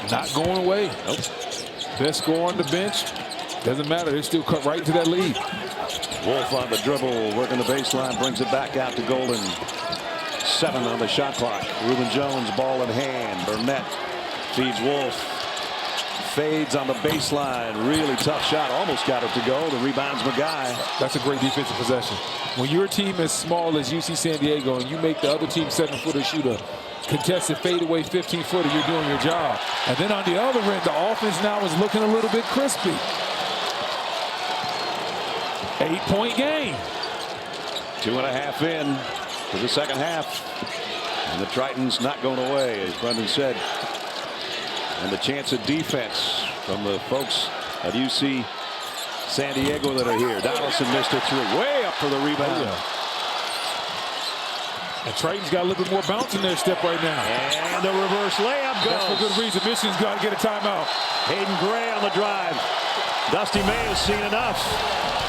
not going away.
Nope.
Best scorer on the bench. Doesn't matter. They still cut right into that lead.
Wolf on the dribble, working the baseline, brings it back out to Golden. 7 on the shot clock. Reuben Jones, ball in hand. Burnett feeds Wolf. Fades on the baseline. Really tough shot. Almost got it to go. The rebound's McGuy.
That's a great defensive possession. When your team is small as UC San Diego and you make the other team 7-footer shoot a contested fadeaway 15-footer, you're doing your job. And then on the other end, the offense now is looking a little bit crispy. 8-point game.
2.5 in to the second half. And the Tritons not going away, as Brendan said. And the chance of defense from the folks at UC San Diego that are here. Donaldson missed a 3. Way up for the rebound.
And Tritons got a little bit more bounce in their step right now.
And the reverse layup goes.
That's for good reason. Michigan's got to get a timeout.
Hayden Gray on the drive. Dusty May has seen enough.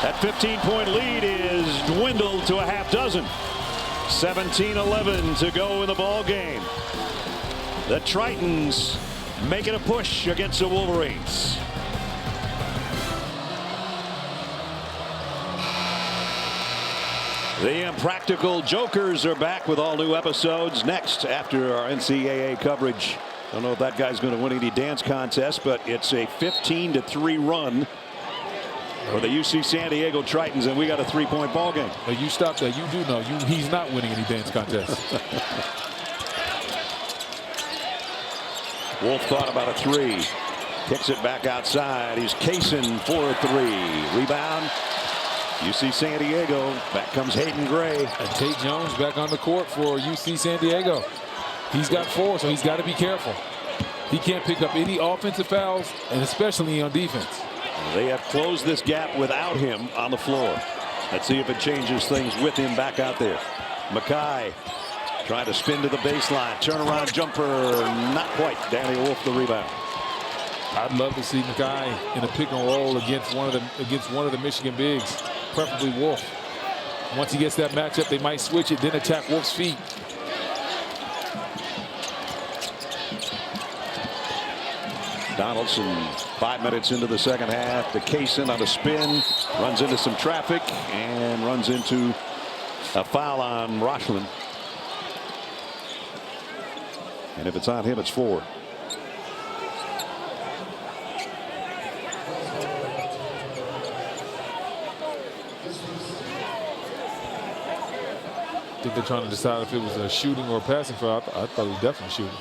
That 15-point lead is dwindled to a half dozen. 17-11 to go in the ball game. The Tritons making a push against the Wolverines. The Impractical Jokers are back with all new episodes next after our NCAA coverage. Don't know if that guy's going to win any dance contests, but it's a 15-3 run for the UC San Diego Tritons, and we got a 3-point ball game.
But you stop that. You do know he's not winning any dance contests.
Wolf thought about a 3. Kicks it back outside. He's casing for a 3. Rebound UC San Diego, back comes Hayden Gray.
And Tate Jones back on the court for UC San Diego. He's got 4, so he's got to be careful. He can't pick up any offensive fouls, and especially on defense.
They have closed this gap without him on the floor. Let's see if it changes things with him back out there. Mackay trying to spin to the baseline. Turnaround jumper, not quite. Danny Wolf the rebound.
I'd love to see Mackay in a pick and roll against one of the Michigan bigs, preferably Wolf. Once he gets that matchup, they might switch it, then attack Wolf's feet.
Donaldson 5 minutes into the second half. The Kaysen on a spin, runs into some traffic and runs into a foul on Rochland. And if it's on him, it's 4.
I think they're trying to decide if it was a shooting or a passing foul. I thought it was definitely shooting.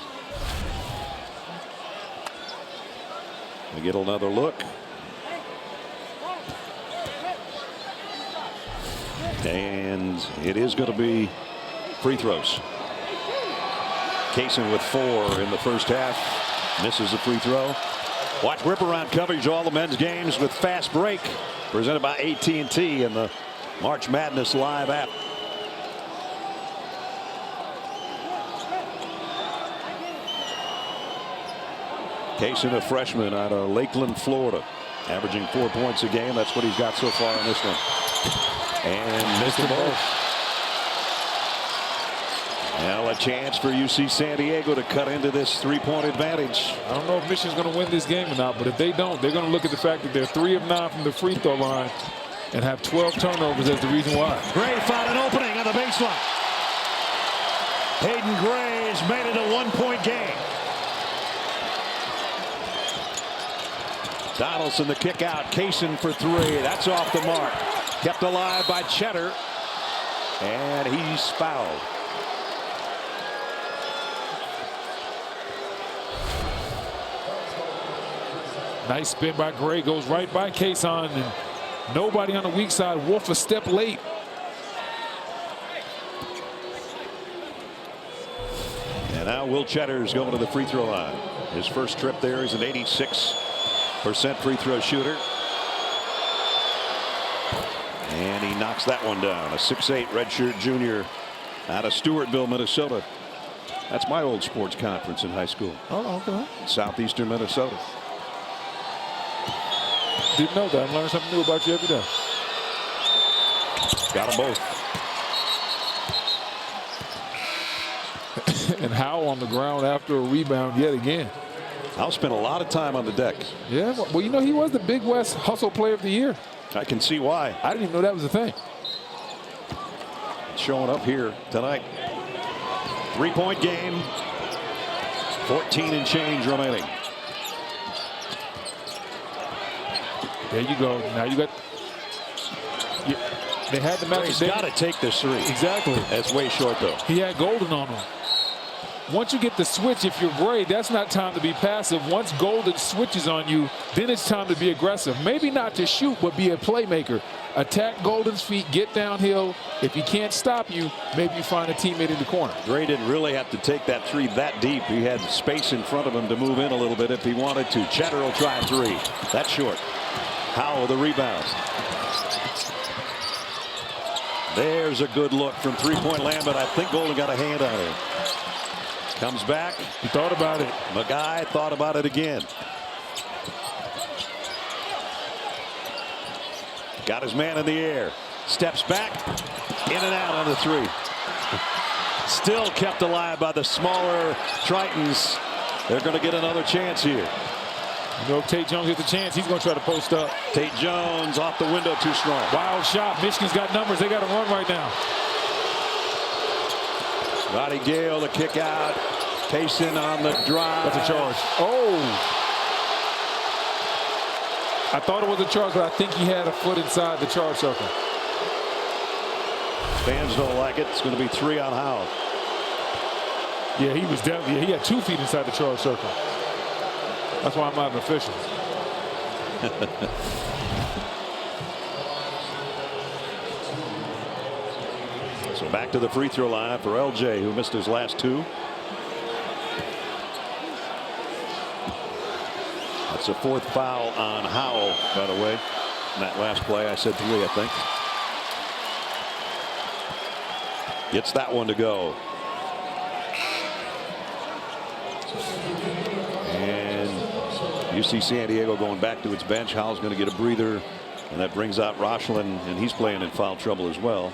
We get another look. And it is going to be free throws. Kaysen with 4 in the first half. Misses a free throw. Watch whip-around coverage all the men's games with Fast Break. Presented by AT&T and the March Madness Live app. Kaysen, a freshman out of Lakeland, Florida, averaging 4 points a game. That's what he's got so far in this one. And missed them both. Now a chance for UC San Diego to cut into this 3-point advantage.
I don't know if Michigan's going to win this game or not, but if they don't, they're going to look at the fact that they're 3 of 9 from the free throw line and have 12 turnovers as the reason why.
Gray found an opening on the baseline. Hayden Gray has made it a 1-point game. Donaldson the kick out. Kaysen for 3. That's off the mark. Kept alive by Cheddar. And he's fouled.
Nice spin by Gray. Goes right by Kaysen. And nobody on the weak side. Wolf a step late.
And now Will Cheddar's going to the free throw line. His first trip there is an 86% free throw shooter. And he knocks that one down. A 6'8" redshirt junior out of Stewartville, Minnesota. That's my old sports conference in high school.
Oh, okay.
Southeastern Minnesota.
Didn't know that. I learn something new about you every day.
Got them both.
And Howell on the ground after a rebound yet again.
I'll spend a lot of time on the deck.
Yeah, well, you know, he was the Big West Hustle Player of the Year.
I can see why.
I didn't even know that was a thing.
It's showing up here tonight. 3-point game. 14 and change remaining.
There you go. Now you got. They had the match.
He's got to take this 3.
Exactly.
That's way short, though.
He had Golden on him. Once you get the switch, if you're Gray, that's not time to be passive. Once Golden switches on you, then it's time to be aggressive. Maybe not to shoot, but be a playmaker. Attack Golden's feet, get downhill. If he can't stop you, maybe you find a teammate in the corner.
Gray didn't really have to take that 3 that deep. He had space in front of him to move in a little bit if he wanted to. Cheddar will try 3. That's short. Howell the rebound. There's a good look from 3-point land, but I think Golden got a hand on it. Comes back.
He thought about it.
Mackay thought about it again. Got his man in the air. Steps back. In and out on the 3. Still kept alive by the smaller Tritons. They're going to get another chance here.
You know, if Tate Jones gets a chance, he's going to try to post up.
Tate Jones off the window, too strong.
Wild shot. Michigan's got numbers. They got to run right now.
Roddy Gale, the kick out. Kaysen on the drive.
That's a charge. Oh. I thought it was a charge, but I think he had a foot inside the charge circle.
Fans don't like it. It's going to be 3 on Howell.
Yeah, he was definitely. He had 2 feet inside the charge circle. That's why I'm not an official.
So back to the free throw line for LJ, who missed his last 2. That's a 4th foul on Howell, by the way. In that last play, I said 3, I think. Gets that one to go. And UC San Diego going back to its bench. Howell's going to get a breather, and that brings out Rochlin, and he's playing in foul trouble as well.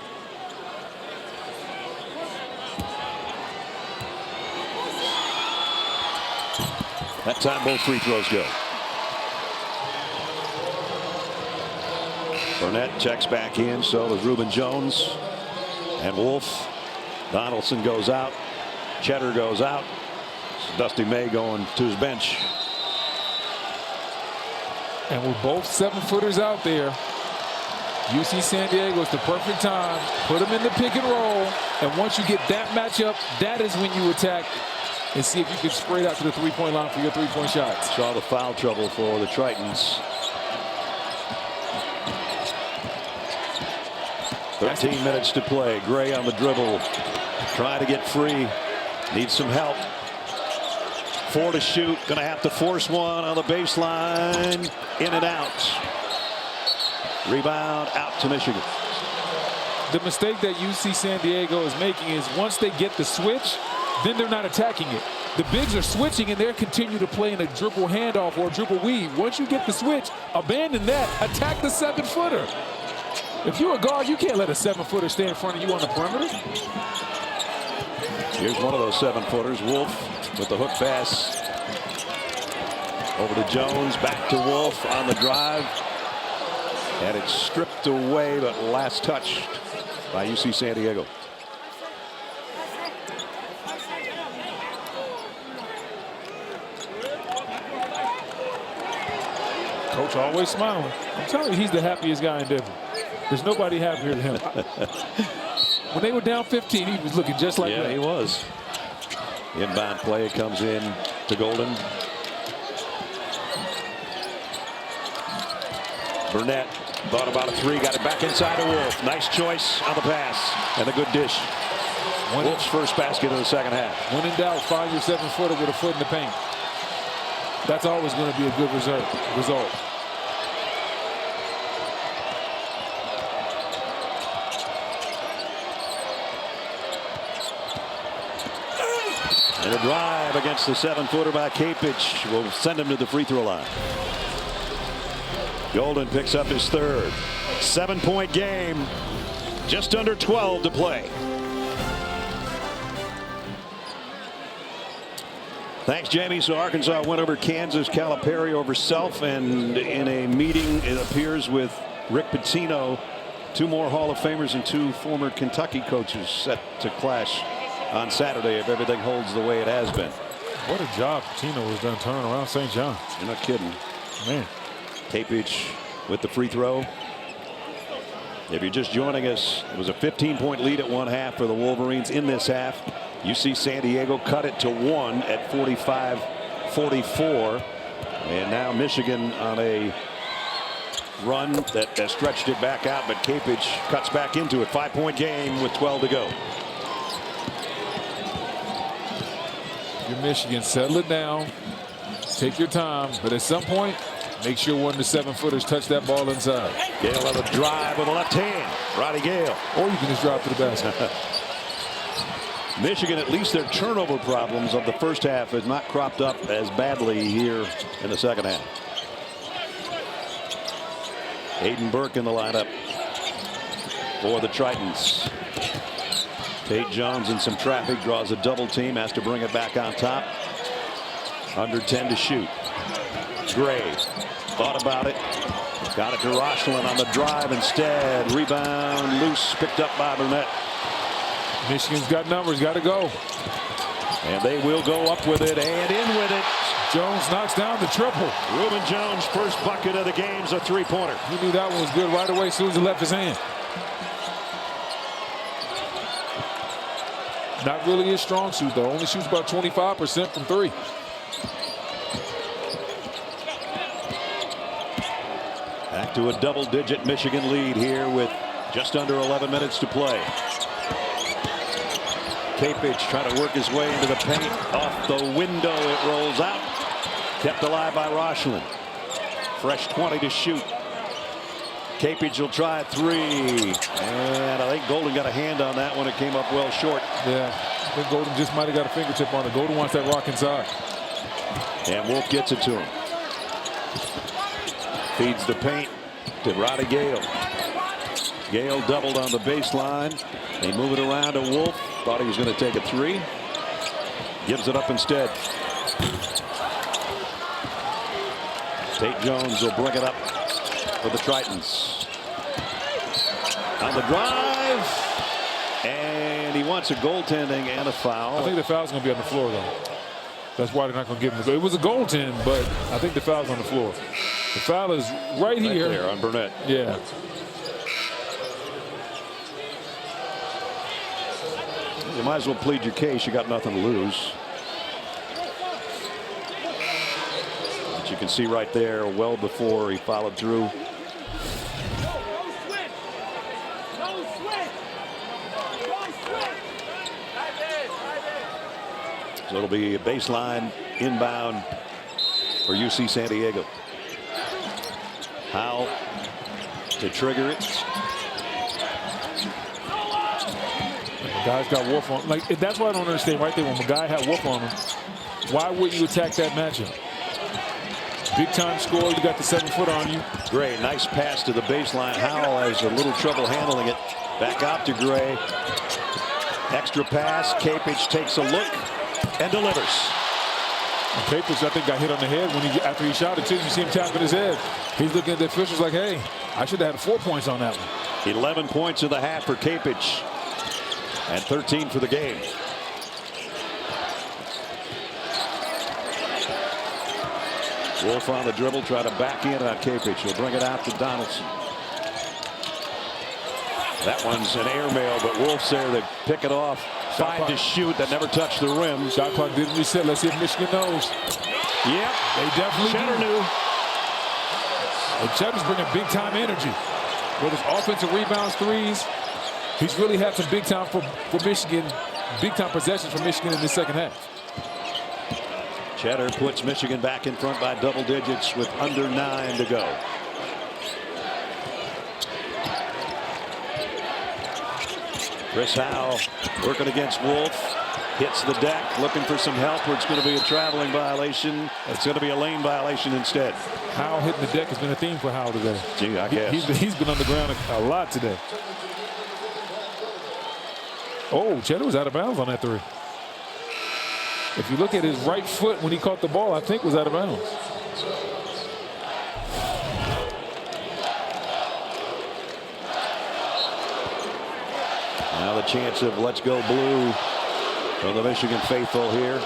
That time both free throws go. Burnett checks back in, so does Reuben Jones and Wolf. Donaldson goes out. Cheddar goes out. Dusty May going to his bench.
And with both 7-footers out there, UC San Diego is the perfect time. Put them in the pick and roll. And once you get that matchup, that is when you attack and see if you can spray it out to the 3-point line for your 3-point shots.
Saw the foul trouble for the Tritons. 13 minutes to play. Gray on the dribble. Trying to get free. Needs some help. 4 to shoot. Going to have to force one on the baseline. In and out. Rebound out to Michigan.
The mistake that UC San Diego is making is once they get the switch, then they're not attacking it. The bigs are switching and they're continue to play in a dribble handoff or a dribble weave. Once you get the switch, abandon that. Attack the 7-footer. If you're a guard, you can't let a 7-footer stay in front of you on the perimeter.
Here's one of those 7-footers. Wolf with the hook pass. Over to Jones. Back to Wolf on the drive. And it's stripped away, but last touched by UC San Diego.
Coach always smiling. I'm telling you, he's the happiest guy in Denver. There's nobody happier than him. When they were down 15, he was looking just like that.
Yeah, he was. Inbound play comes in to Golden. Burnett thought about a 3, got it back inside to Wolf. Nice choice on the pass and a good dish. Wolf's first basket of the second half.
When in doubt, find your 7-footer with a foot in the paint. That's always going to be a good result.
And a drive against the 7-footer by Kapich will send him to the free throw line. Golden picks up his 3rd. 7-point game. Just under 12 to play. Thanks, Jamie. So Arkansas went over Kansas. Calipari over Self, and in a meeting, it appears, with Rick Pitino, 2 more Hall of Famers and 2 former Kentucky coaches set to clash on Saturday if everything holds the way it has been.
What a job Pitino has done turning around St. John's.
You're not kidding.
Man.
Kapich with the free throw. If you're just joining us, it was a 15-point lead at 1 half for the Wolverines. In this half, UC San Diego cut it to 1 at 45-44. And now Michigan on a run that stretched it back out, but Kapich cuts back into it. 5-point game with 12 to go.
You're Michigan, settle it down, take your time, but at some point, make sure one of the 7-footers touch that ball inside.
Gale on the drive with the left hand. Roddy Gale.
Or you can just drop to the basket.
Michigan, at least their turnover problems of the first half has not cropped up as badly here in the second half. Aiden Burke in the lineup for the Tritons. Tate Jones in some traffic, draws a double team, has to bring it back on top. Under 10 to shoot. Gray thought about it. Got it to Rochlin on the drive instead. Rebound loose, picked up by Burnett.
Michigan's got numbers, got to go.
And they will go up with it and in with it.
Jones knocks down the triple.
Reuben Jones' first bucket of the game's a 3-pointer.
He knew that one was good right away as soon as he left his hand. Not really his strong suit, though. Only shoots about 25% from 3.
Back to a double-digit Michigan lead here with just under 11 minutes to play. Capich trying to work his way into the paint. Off the window, it rolls out. Kept alive by Rochlin. Fresh 20 to shoot. Capich will try a three. And I think Golden got a hand on that one. It came up well short.
Yeah, I think Golden just might have got a fingertip on it. Golden wants that rock inside.
And Wolf gets it to him. Feeds the paint to Roddy Gale. Gale doubled on the baseline. They move it around to Wolf. Thought he was going to take a three. Gives it up instead. Tate Jones will bring it up for the Tritons. On the drive. And he wants a goaltending and a foul.
I think the foul's going to be on the floor, though. That's why they're not going to give him the goal. It was a goaltend, but I think the foul's on the floor. The foul is right here.
There on Burnett.
Yeah.
You might as well plead your case. You got nothing to lose. But you can see right there, well before he followed through. So it'll be a baseline inbound for UC San Diego. Howe to trigger it.
Guys got Wolf on. Like, that's why I don't understand right there. When the guy had Wolf on him, why wouldn't you attack that matchup? Big time score. You got the 7 foot on you.
Gray, nice pass to the baseline. Howell has a little trouble handling it. Back out to Gray. Extra pass. Capich takes a look and delivers.
Capich, I think, got hit on the head when after he shot it too. You see him tapping his head. He's looking at the officials like, hey, I should have had 4 points on that one.
11 points in the half for Capich. And 13 for the game. Wolf on the dribble, try to back in on Capich. He'll bring it out to Donaldson. That one's an airmail, but Wolf's there to pick it off. Find to shoot that never touched the rim.
Shot clock didn't reset. Let's see if Michigan knows.
Yep,
they definitely
Cheddar knew.
And Cheddar's bringing big time energy. With his offensive rebounds, threes. He's really had some big time for Michigan, big time possessions for Michigan in the second half.
Cheddar puts Michigan back in front by double digits with under 9 to go. Chris Howe working against Wolf. Hits the deck, looking for some help, or it's going to be a traveling violation. It's going to be a lane violation instead.
Howe hitting the deck has been a theme for Howe today.
Gee, I guess.
He's been on the ground a lot today. Oh, Cheddar was out of bounds on that three. If you look at his right foot when he caught the ball, I think was out of bounds.
Now the chance of let's go blue for the Michigan faithful here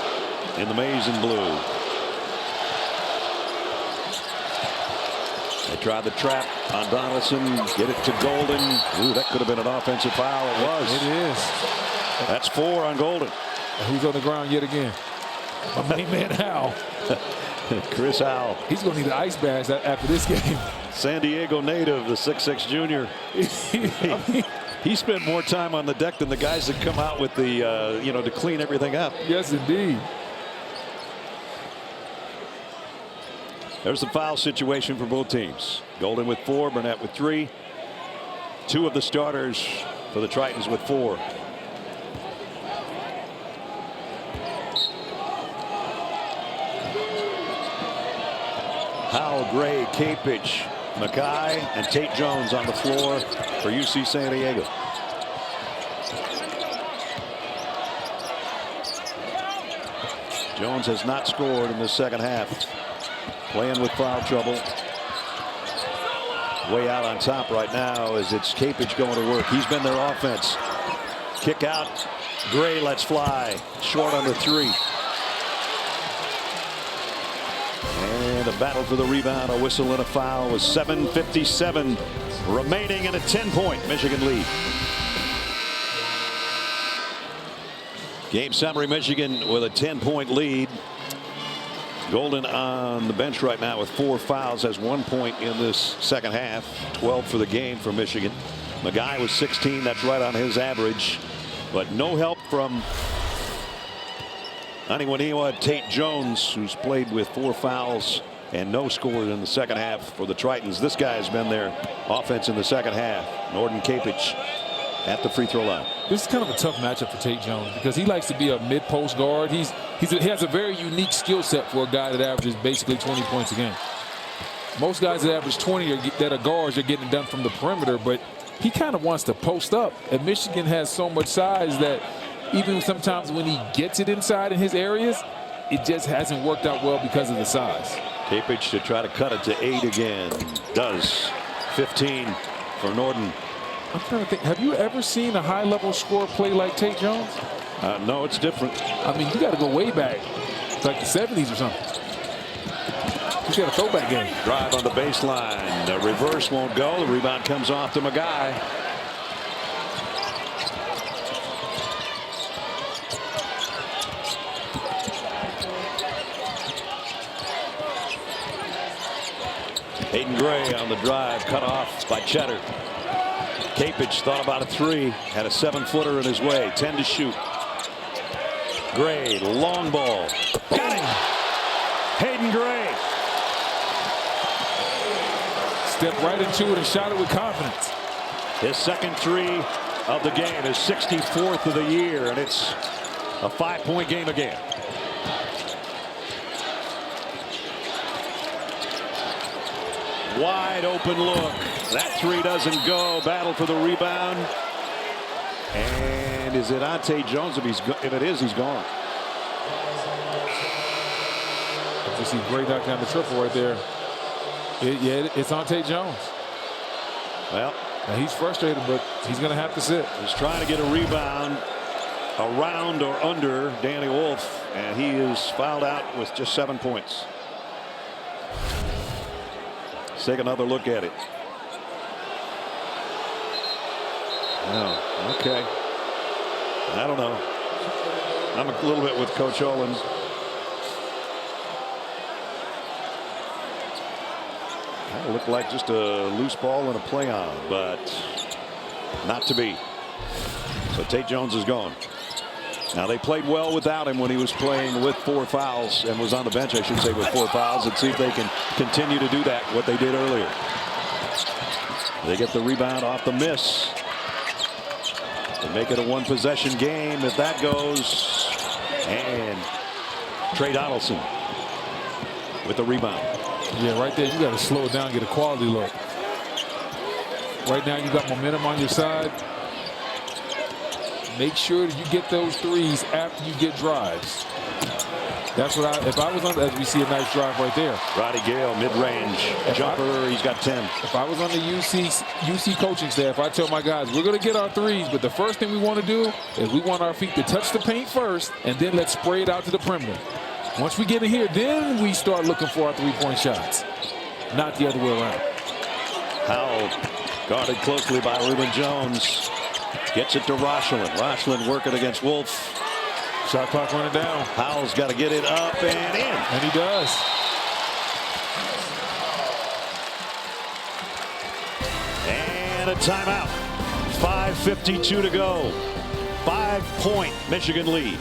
in the maize and blue. They tried the trap on Donaldson. Get it to Golden. Ooh, that could have been an offensive foul. It was.
It is.
That's 4 on Golden.
Who's on the ground yet again? My main man Howe.
Chris Howe.
He's going to need an ice bath after this game.
San Diego native, the 6'6" junior. He spent more time on the deck than the guys that come out with the, to clean everything up.
Yes, indeed.
There's the foul situation for both teams. Golden with 4, Burnett with 3. 2 of the starters for the Tritons with 4. Howell, Gray, Capich, Mackay, and Tate Jones on the floor for UC San Diego. Jones has not scored in the second half. Playing with foul trouble. Way out on top right now as it's Capich going to work. He's been their offense. Kick out. Gray lets fly. Short on the 3. And a battle for the rebound. A whistle and a foul with 7:57 remaining in a 10-point Michigan lead. Game summary, Michigan with a 10-point lead. Golden on the bench right now with 4 fouls, has 1 point in this second half. 12 for the game for Michigan. Mackay was 16. That's right on his average. but no help from anyone. Tate Jones, who's played with 4 fouls and no score in the second half for the Tritons. This guy has been their offense in the second half. Norden Kapich at the free throw line.
This is kind of a tough matchup for Tate Jones because he likes to be a mid-post guard. He has a very unique skill set for a guy that averages basically 20 points a game. Most guys that average 20 that are guards are getting it done from the perimeter, but he kind of wants to post up. And Michigan has so much size that even sometimes when he gets it inside in his areas, it just hasn't worked out well because of the size.
Kapich to try to cut it to 8 again. Does. 15 for Norden.
I'm trying to think, have you ever seen a high-level scorer play like Tate Jones?
No, it's different.
I mean, you got to go way back, like the 70s or something. He's got a throwback game.
Drive on the baseline. The reverse won't go. The rebound comes off to Magai. Hayden Gray on the drive, cut off by Cheddar. Kapich thought about a 3, had a 7-footer in his way, 10 to shoot. Gray, long ball. Got it! Hayden Gray.
Stepped right into it and shot it with confidence.
His second 3 of the game, his 64th of the year, and it's a 5-point game again. Wide open look. That 3 doesn't go. Battle for the rebound. And is it on Tate Jones? If it is, he's gone.
You see Gray knock down the triple right there. It's on Tate Jones.
Well,
and he's frustrated, but he's going to have to sit.
He's trying to get a rebound around or under Danny Wolf, and he is fouled out with just 7 points. Let's take another look at it. Oh, okay. I don't know. I'm a little bit with Coach Olin. Kind of looked like just a loose ball and a play on, but not to be. So Tate Jones is gone. Now they played well without him when he was playing with 4 fouls and was on the bench, I should say, with 4 fouls. Let's see if they can continue to do that, what they did earlier. They get the rebound off the miss. They make it a 1-possession game if that goes. And Trey Donaldson with the rebound.
Yeah, right there, you got to slow it down, get a quality look. Right now, you got momentum on your side. Make sure that you get those 3s after you get drives. That's what if I was on, as we see a nice drive right there.
Roddy Gale, mid-range jumper, he's got 10.
If I was on the UC coaching staff, I'd tell my guys, we're going to get our 3s, but the first thing we want to do is we want our feet to touch the paint first, and then let's spray it out to the perimeter. Once we get in here, then we start looking for our 3-point shots, not the other way around.
Howell guarded closely by Reuben Jones. Gets it to Rochlin. Rochlin working against Wolf.
Shot clock running down.
Howell's got to get it up and in.
And he does.
And a timeout. 5:52 to go. 5-point Michigan lead.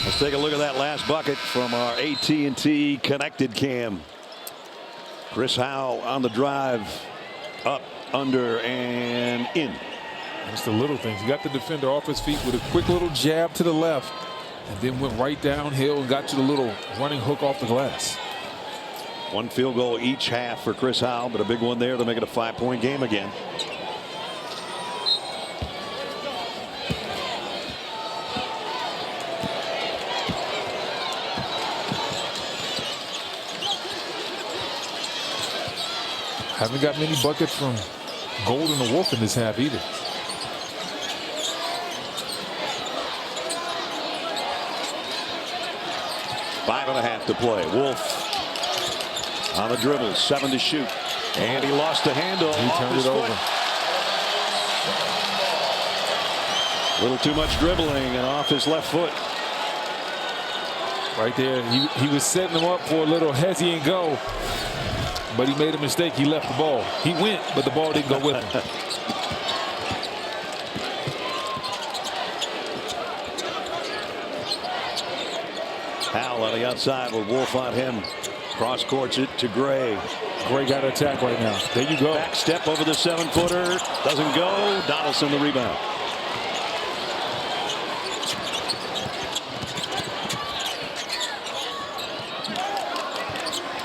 Let's take a look at that last bucket from our AT&T connected cam. Chris Howell on the drive. Up, under, and in.
It's the little things. He got the defender off his feet with a quick little jab to the left, and then went right downhill and got to the little running hook off the glass.
1 field goal each half for Chris Howell, but a big one there to make it a 5-point game again.
Haven't got many buckets from Golden or Wolf in this half either.
Five and a half to play. Wolf on the dribble, 7 to shoot. And he lost the handle.
He turned it over.
A little too much dribbling and off his left foot.
Right there, he was setting him up for a little hezzy and go. But he made a mistake. He left the ball. He went, but the ball didn't go with him.
the outside with Wolf on him. Cross courts it to Gray.
Gray got to attack right now. There you go.
Back step over the 7-footer. Doesn't go. Donaldson the rebound.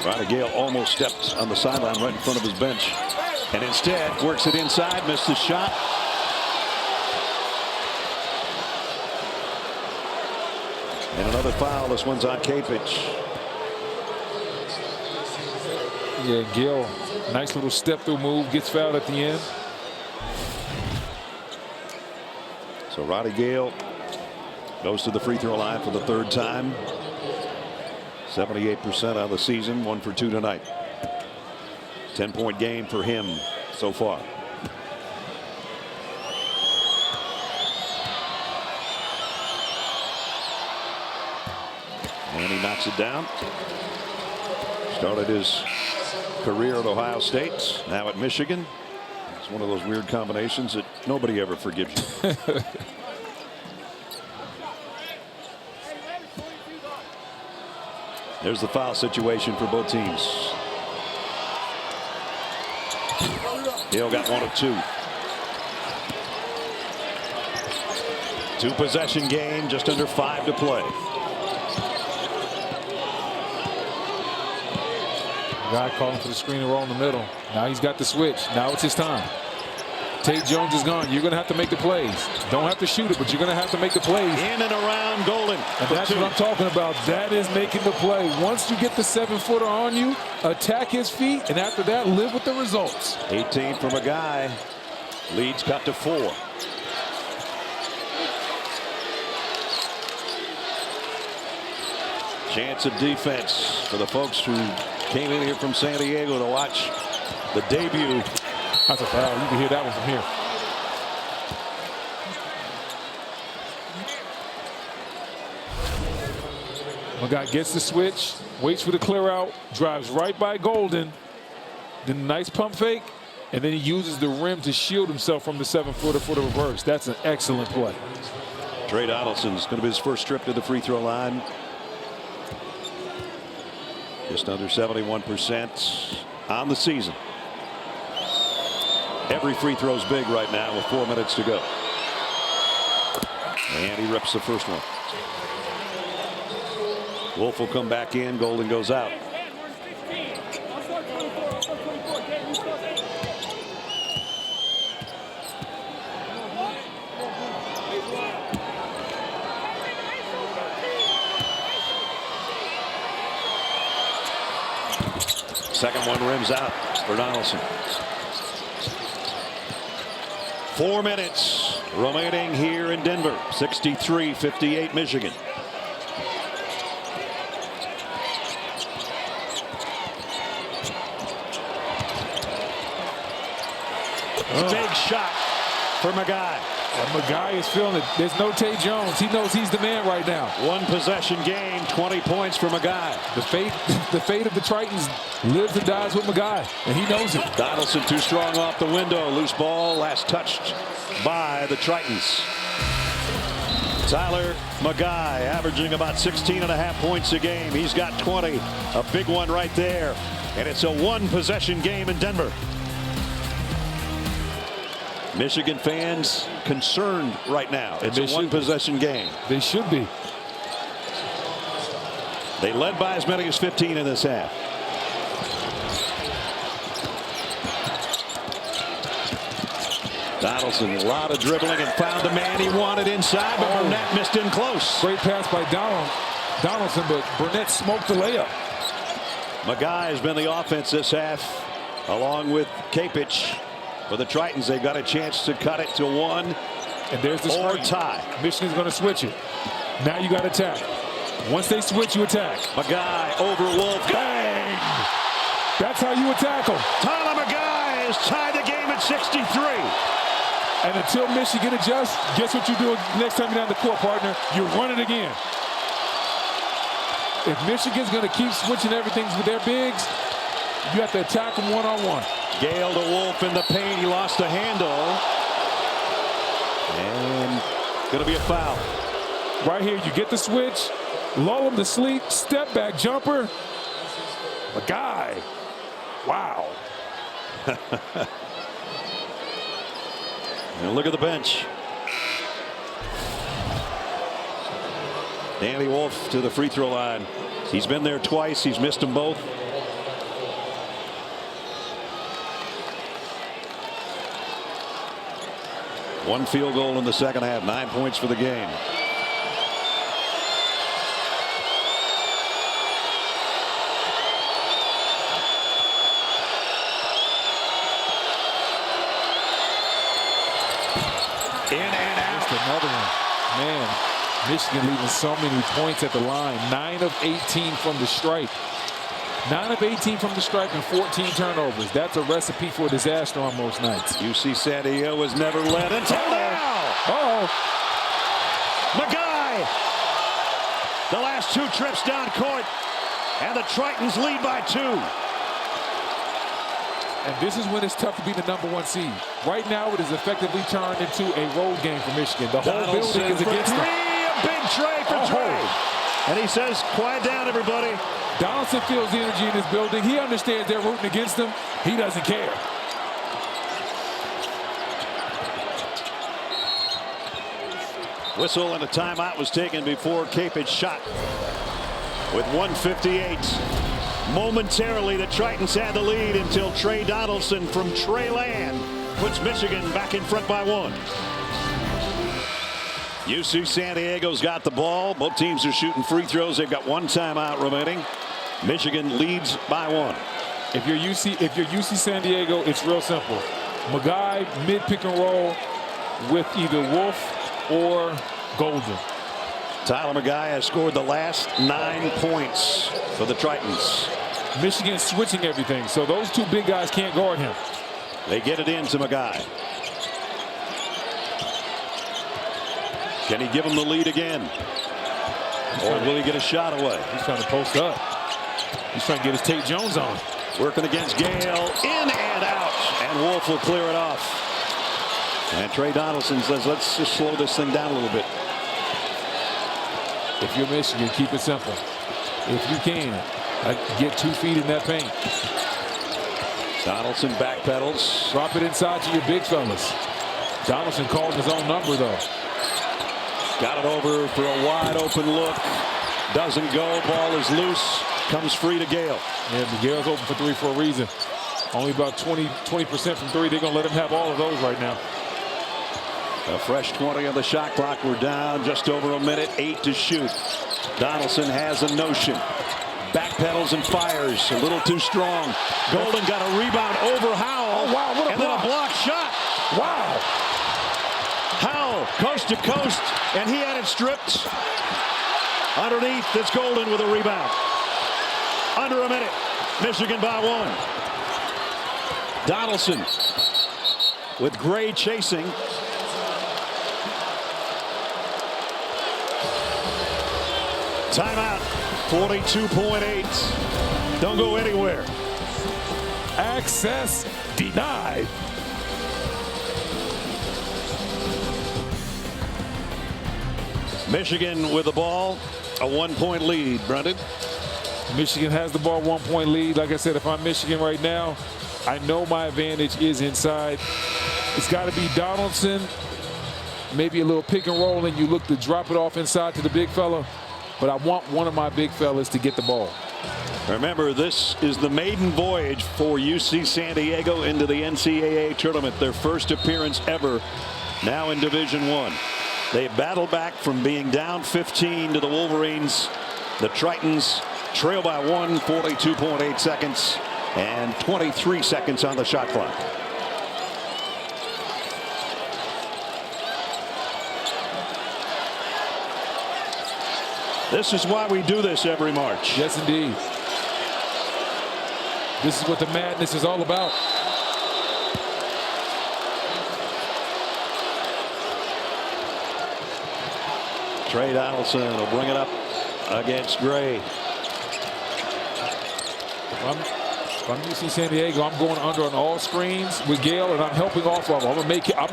Ronnie Gale almost stepped on the sideline right in front of his bench. And instead works it inside. Missed the shot. And another foul. This one's on Kapich.
Yeah, Gale, nice little step through move, gets fouled at the end.
So Roddy Gale goes to the free throw line for the 3rd time. 78% on the season, 1 for 2 tonight. 10-point game for him so far. And he knocks it down. Started his career at Ohio State, now at Michigan. It's one of those weird combinations that nobody ever forgives you. There's the foul situation for both teams. Hill got 1 of 2. 2-possession game, just under 5 to play.
Guy calling for the screen and roll in the middle. Now he's got the switch. Now it's his time. Tate Jones is gone. You're going to have to make the plays. Don't have to shoot it, but you're going to have to make the plays.
In and around Golden.
And that's what I'm talking about. That is making the play. Once you get the 7-footer on you, attack his feet, and after that, live with the results.
18 from a guy. Leads cut to 4. Chance of defense for the folks who came in here from San Diego to watch the debut.
That's a foul. You can hear that one from here. My guy gets the switch, waits for the clear out, drives right by Golden, then a nice pump fake, and then he uses the rim to shield himself from the 7-footer for the reverse. That's an excellent play.
Trey Donaldson's going to be his first trip to the free throw line. Just under 71% on the season. Every free throw's big right now with 4 minutes to go. And he rips the first one. Wolf will come back in. Golden goes out. Second one rims out for Donaldson. 4 minutes remaining here in Denver. 63-58 Michigan. Big shot for McGuy.
And McGuy is feeling it. There's no Tate Jones. He knows he's the man right now.
1-possession game, 20 points for McGuy.
The fate of the Tritons lives and dies with McGuy, and he knows it.
Donaldson too strong off the window. Loose ball, last touched by the Tritons. Tyler McGuy averaging about 16.5 points a game. He's got 20. A big one right there. And it's a 1-possession game in Denver. Michigan fans concerned right now. It's a 1-possession game.
They should be.
They led by as many as 15 in this half. Donaldson, a lot of dribbling and found the man he wanted inside, but Burnett missed in close.
Great pass by Donaldson, but Burnett smoked the layup.
McGuy has been the offense this half, along with Kapich. For the Tritons, they've got a chance to cut it to 1
and there's the
or
screen.
tie.
Michigan's going to switch it. Now you got to attack. Once they switch, you attack.
McGuy over Wolf. Bang!
That's how you attack them.
Tyler McGuy has tied the game at 63.
And until Michigan adjusts, guess what you do next time you're down the court, partner? You run it again. If Michigan's going to keep switching everything with their bigs, you have to attack them one-on-one.
Gale to Wolf in the paint. He lost the handle. And going to be a foul.
Right here, you get the switch. lull him to sleep, step back jumper. A guy. Wow.
And look at the bench. Danny Wolf to the free throw line. He's been there twice. He's missed them both. One field goal in the second half. 9 points for the game. In and out.
Just another one. Man, Michigan leaving so many points at the line. 9 of 18 from the stripe. 9 of 18 from the stripe and 14 turnovers. That's a recipe for disaster on most nights.
UC San Diego was never led until now. Magai. The last 2 trips down court. And the Tritons lead by 2.
And this is when it's tough to be the #1 seed. Right now, it is effectively turned into a road game for Michigan. The whole building is against them.
A big tray for Trey. And he says, quiet down, everybody.
Donaldson feels the energy in this building. He understands they're rooting against him. He doesn't care.
Whistle and a timeout was taken before Capich shot. With 1:58. Momentarily, the Tritons had the lead until Trey Donaldson from Trey Land puts Michigan back in front by 1. UC San Diego's got the ball. Both teams are shooting free throws. They've got 1 timeout remaining. Michigan leads by 1.
If you're UC San Diego, it's real simple. Magai mid pick and roll with either Wolf or Golden.
Tyler Magai has scored the last 9 points for the Tritons.
Michigan is switching everything, so those 2 big guys can't guard him.
They get it into Magai. Can he give him the lead again? Or will he get a shot away?
He's trying to post up. He's trying to get his Tate Jones on.
Working against Gale. In and out. And Wolf will clear it off. And Trey Donaldson says, let's just slow this thing down a little bit.
If you're Michigan, keep it simple. If you can, get 2 feet in that paint.
Donaldson backpedals.
Drop it inside to your big fellas. Donaldson called his own number, though.
Got it over for a wide open look. Doesn't go. Ball is loose. Comes free to Gale.
Yeah, Gale's open for 3 for a reason. Only about 20% from 3. They're going to let him have all of those right now.
A fresh 20 on the shot clock. We're down just over a minute. 8 to shoot. Donaldson has a notion. Backpedals and fires. A little too strong. Golden got a rebound over Howell.
Oh, wow, what a
and
block.
then a block shot.
Wow.
Howell coast to coast, and he had it stripped. Underneath, it's Golden with a rebound. Under a minute. Michigan by 1. Donaldson with Gray chasing. Timeout. 42.8. Don't go anywhere.
Access denied.
Michigan with the ball. A 1-point lead, Brendan.
Michigan has the ball, 1-point lead. Like I said, if I'm Michigan right now, I know my advantage is inside. It's got to be Donaldson, maybe a little pick and roll, and you look to drop it off inside to the big fella. But I want one of my big fellas to get the ball.
Remember, this is the maiden voyage for UC San Diego into the NCAA tournament. Their first appearance ever now in Division I. They battled back from being down 15 to the Wolverines. The Tritons trail by 1, 42.8 seconds, and 23 seconds on the shot clock. This is why we do this every March.
Yes, indeed. This is what the madness is all about.
Trey Donaldson will bring it up against Gray.
If I'm UC San Diego, I'm going under on all screens with Gale, and I'm helping off of him. I'm going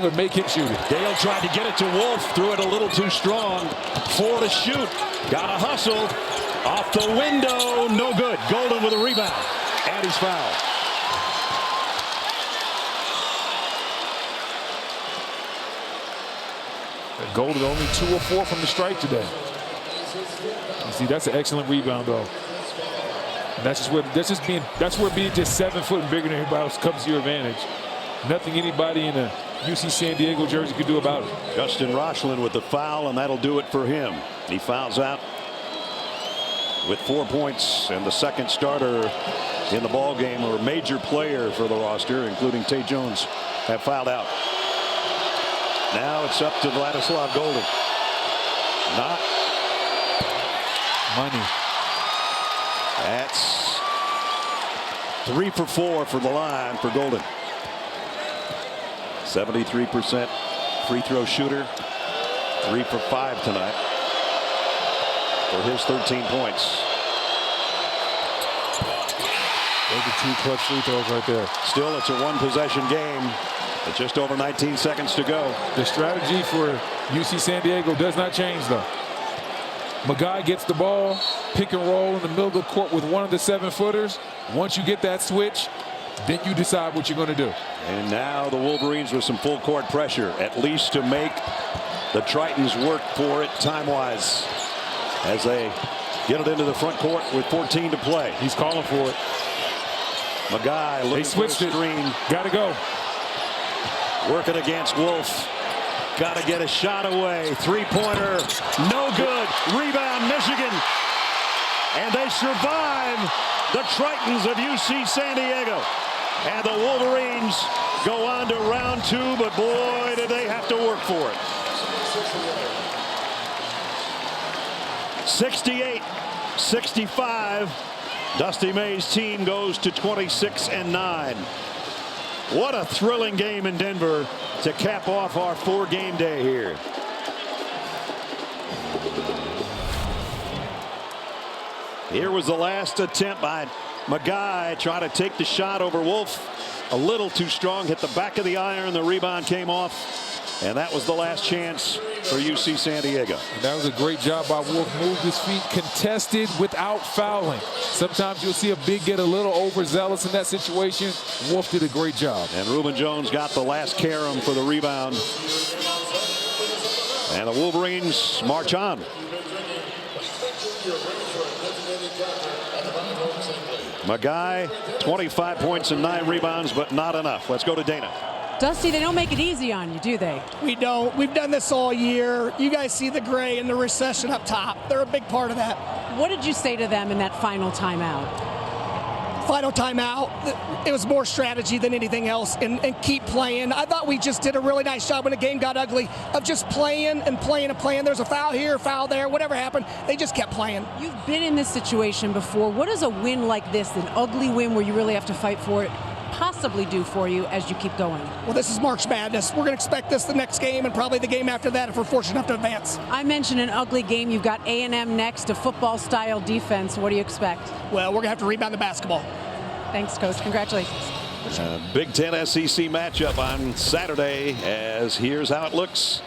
to make him shoot it.
Gale tried to get it to Wolf, threw it a little too strong. 4 to shoot. Got a hustle. Off the window. No good. Golden with a rebound. And he's fouled.
Golden only 2 or 4 from the stripe today. You see, that's an excellent rebound, though. And that's where being just 7 foot and bigger than everybody else comes to your advantage. Nothing anybody in a UC San Diego jersey could do about it.
Justin Rochlin with the foul, and that'll do it for him. He fouls out with 4 points, and the second starter in the ball game, or major player for the roster, including Tay Jones, have fouled out. Now it's up to Vladislav Golden. Not
money.
That's 3 for 4 for the line for Golden. 73% free throw shooter. 3 for 5 tonight for his 13 points.
Those are 2 clutch free throws right there.
Still, it's a 1-possession game. With just over 19 seconds to go.
The strategy for UC San Diego does not change, though. Magai gets the ball, pick and roll in the middle of the court with one of the 7-footers. Once you get that switch, then you decide what you're going to do.
And now the Wolverines with some full court pressure, at least to make the Tritons work for it time-wise, as they get it into the front court with 14 to play.
He's calling for it.
Magai looking for the screen.
Got to go.
Working against Wolf. Got to get a shot away. 3-pointer. No good. Rebound, Michigan. And they survive the Tritons of UC San Diego. And the Wolverines go on to round 2, but boy, did they have to work for it. 68-65. Dusty May's team goes to 26-9. What a thrilling game in Denver to cap off our 4-game day here. Here was the last attempt by Magai, trying to take the shot over Wolf. A little too strong, hit the back of the iron. The rebound came off, and that was the last chance for UC San Diego.
And that was a great job by Wolf. Moved his feet, contested without fouling. Sometimes you'll see a big get a little overzealous in that situation. Wolf did a great job.
And Reuben Jones got the last carom for the rebound. And the Wolverines march on. Magai, 25 points and 9 rebounds, but not enough. Let's go to Dana.
Dusty, they don't make it easy on you, do they?
We don't. We've done this all year. You guys see the gray and the recession up top. They're a big part of that.
What did you say to them in that final timeout?
Final timeout, it was more strategy than anything else, and keep playing. I thought we just did a really nice job when the game got ugly of just playing and playing and playing. There's a foul here, foul there, whatever happened. They just kept playing.
You've been in this situation before. What does a win like this, an ugly win where you really have to fight for it, possibly do for you as you keep going?
Well, this is March Madness. We're going to expect this the next game and probably the game after that if we're fortunate enough to advance.
I mentioned an ugly game. You've got A&M next, a football-style defense. What do you expect?
Well, we're going to have to rebound the basketball.
Thanks, Coach. Congratulations.
Big Ten SEC matchup on Saturday, as here's how it looks.